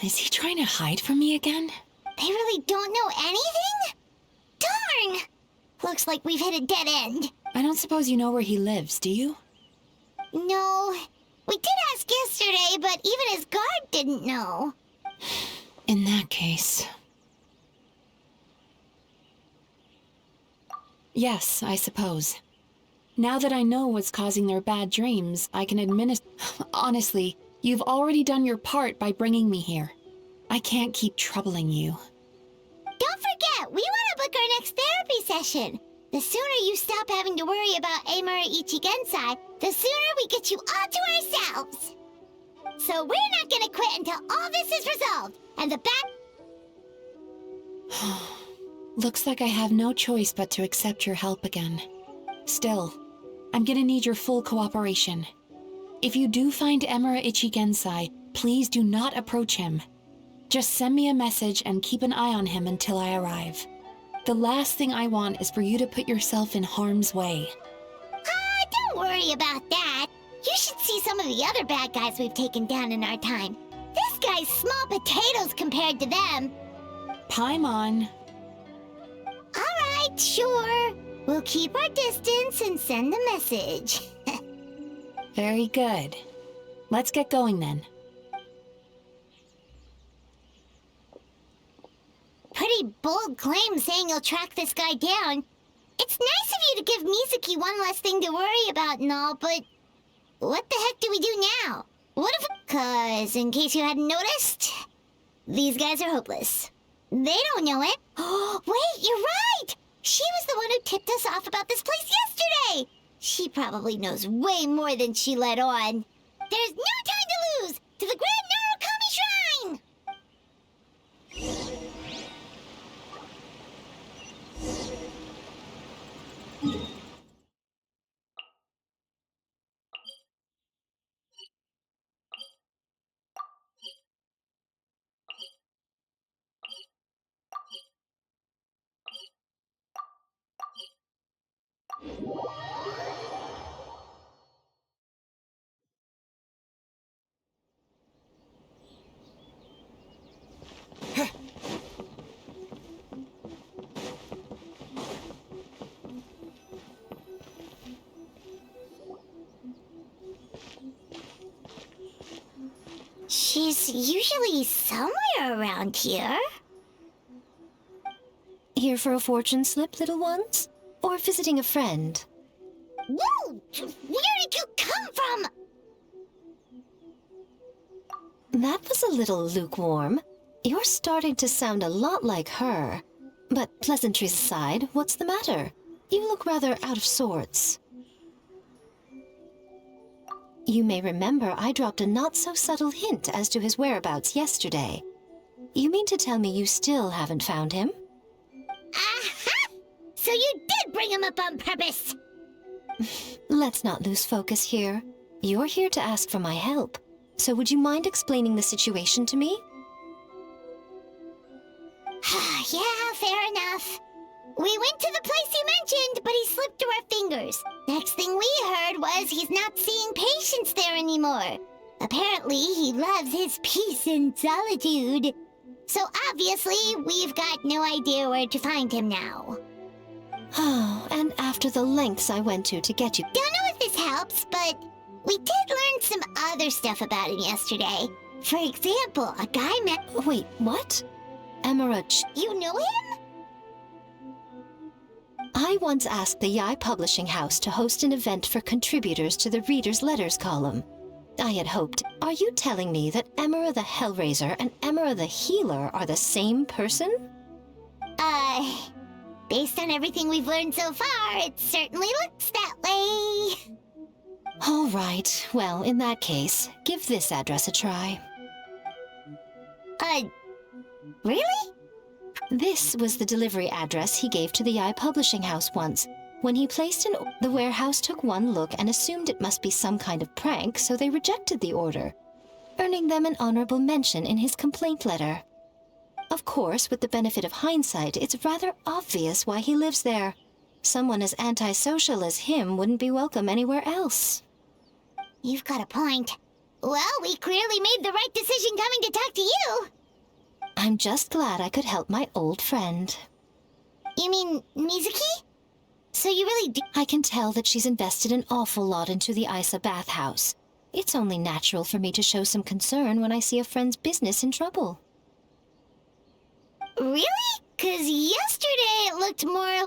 Is he trying to hide from me again? They really don't know anything? Darn! Looks like we've hit a dead end. I don't suppose you know where he lives, do you? No. We did ask yesterday, but even his guard didn't know. In that case... Yes, I suppose. Now that I know what's causing their bad dreams, I can administer... Honestly, you've already done your part by bringing me here. I can't keep troubling you. Don't forget, we want to book our next therapy session. The sooner you stop having to worry about Emura Ichigensai, the sooner we get you all to ourselves. So we're not gonna quit until all this is resolved, and the back... Looks like I have no choice but to accept your help again. Still, I'm gonna need your full cooperation. If you do find Emura Ichigensai, please do not approach him. Just send me a message and keep an eye on him until I arrive. The last thing I want is for you to put yourself in harm's way. Don't worry about that. You should see some of the other bad guys we've taken down in our time. This guy's small potatoes compared to them. Paimon. Alright, sure. We'll keep our distance and send a message. Very good. Let's get going then. Pretty bold claim saying you'll track this guy down. It's nice of you to give Mizuki one less thing to worry about and all, but what the heck do we do now? What if... 'Cause, in case you hadn't noticed, these guys are hopeless. They don't know it. Oh, wait, you're right! She was the one who tipped us off about this place yesterday! She probably knows way more than she let on. There's no time to lose! To the Grand Narukami Shrine! She's usually somewhere around here. Here for a fortune slip, little ones? Or visiting a friend? Whoa! Where did you come from? That was a little lukewarm. You're starting to sound a lot like her. But pleasantries aside, what's the matter? You look rather out of sorts. You may remember I dropped a not-so-subtle hint as to his whereabouts yesterday. You mean to tell me you still haven't found him? Aha! So you did bring him up on purpose! Let's not lose focus here. You're here to ask for my help. So would you mind explaining the situation to me? Yeah, fair enough. We went to the place you mentioned, but he slipped through our fingers. Next thing we heard was he's not seeing patients there anymore. Apparently, he loves his peace and solitude. So obviously, we've got no idea where to find him now. Oh, and after the lengths I went to get you... Don't know if this helps, but we did learn some other stuff about him yesterday. For example, a guy met... Wait, what? Emerald... You know him? I once asked the Yai Publishing House to host an event for contributors to the Reader's Letters column. I had hoped... Are you telling me that Emera the Hellraiser and Emera the Healer are the same person? Based on everything we've learned so far, it certainly looks that way. All right. Well, in that case, give this address a try. Really? This was the delivery address he gave to the Yai Publishing House once. When he placed an order, the warehouse took one look and assumed it must be some kind of prank, so they rejected the order, earning them an honorable mention in his complaint letter. Of course, with the benefit of hindsight, it's rather obvious why he lives there. Someone as antisocial as him wouldn't be welcome anywhere else. You've got a point. Well, we clearly made the right decision coming to talk to you. I'm just glad I could help my old friend. You mean Mizuki? So you really do— I can tell that she's invested an awful lot into the Isa bathhouse. It's only natural for me to show some concern when I see a friend's business in trouble. Really? 'Cause yesterday it looked more—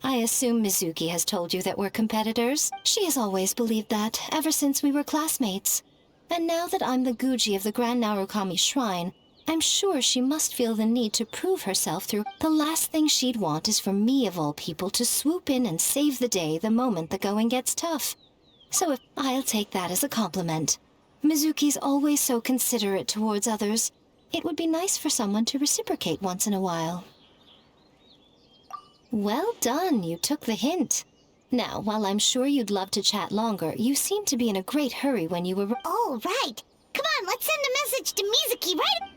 I assume Mizuki has told you that we're competitors. She has always believed that, ever since we were classmates. And now that I'm the Guji of the Grand Narukami Shrine, I'm sure she must feel the need to prove herself through... The last thing she'd want is for me, of all people, to swoop in and save the day the moment the going gets tough. So if I'll take that as a compliment. Mizuki's always so considerate towards others. It would be nice for someone to reciprocate once in a while. Well done, you took the hint. Now, while I'm sure you'd love to chat longer, you seemed to be in a great hurry when you were... Oh, right. Come on, let's send a message to Mizuki right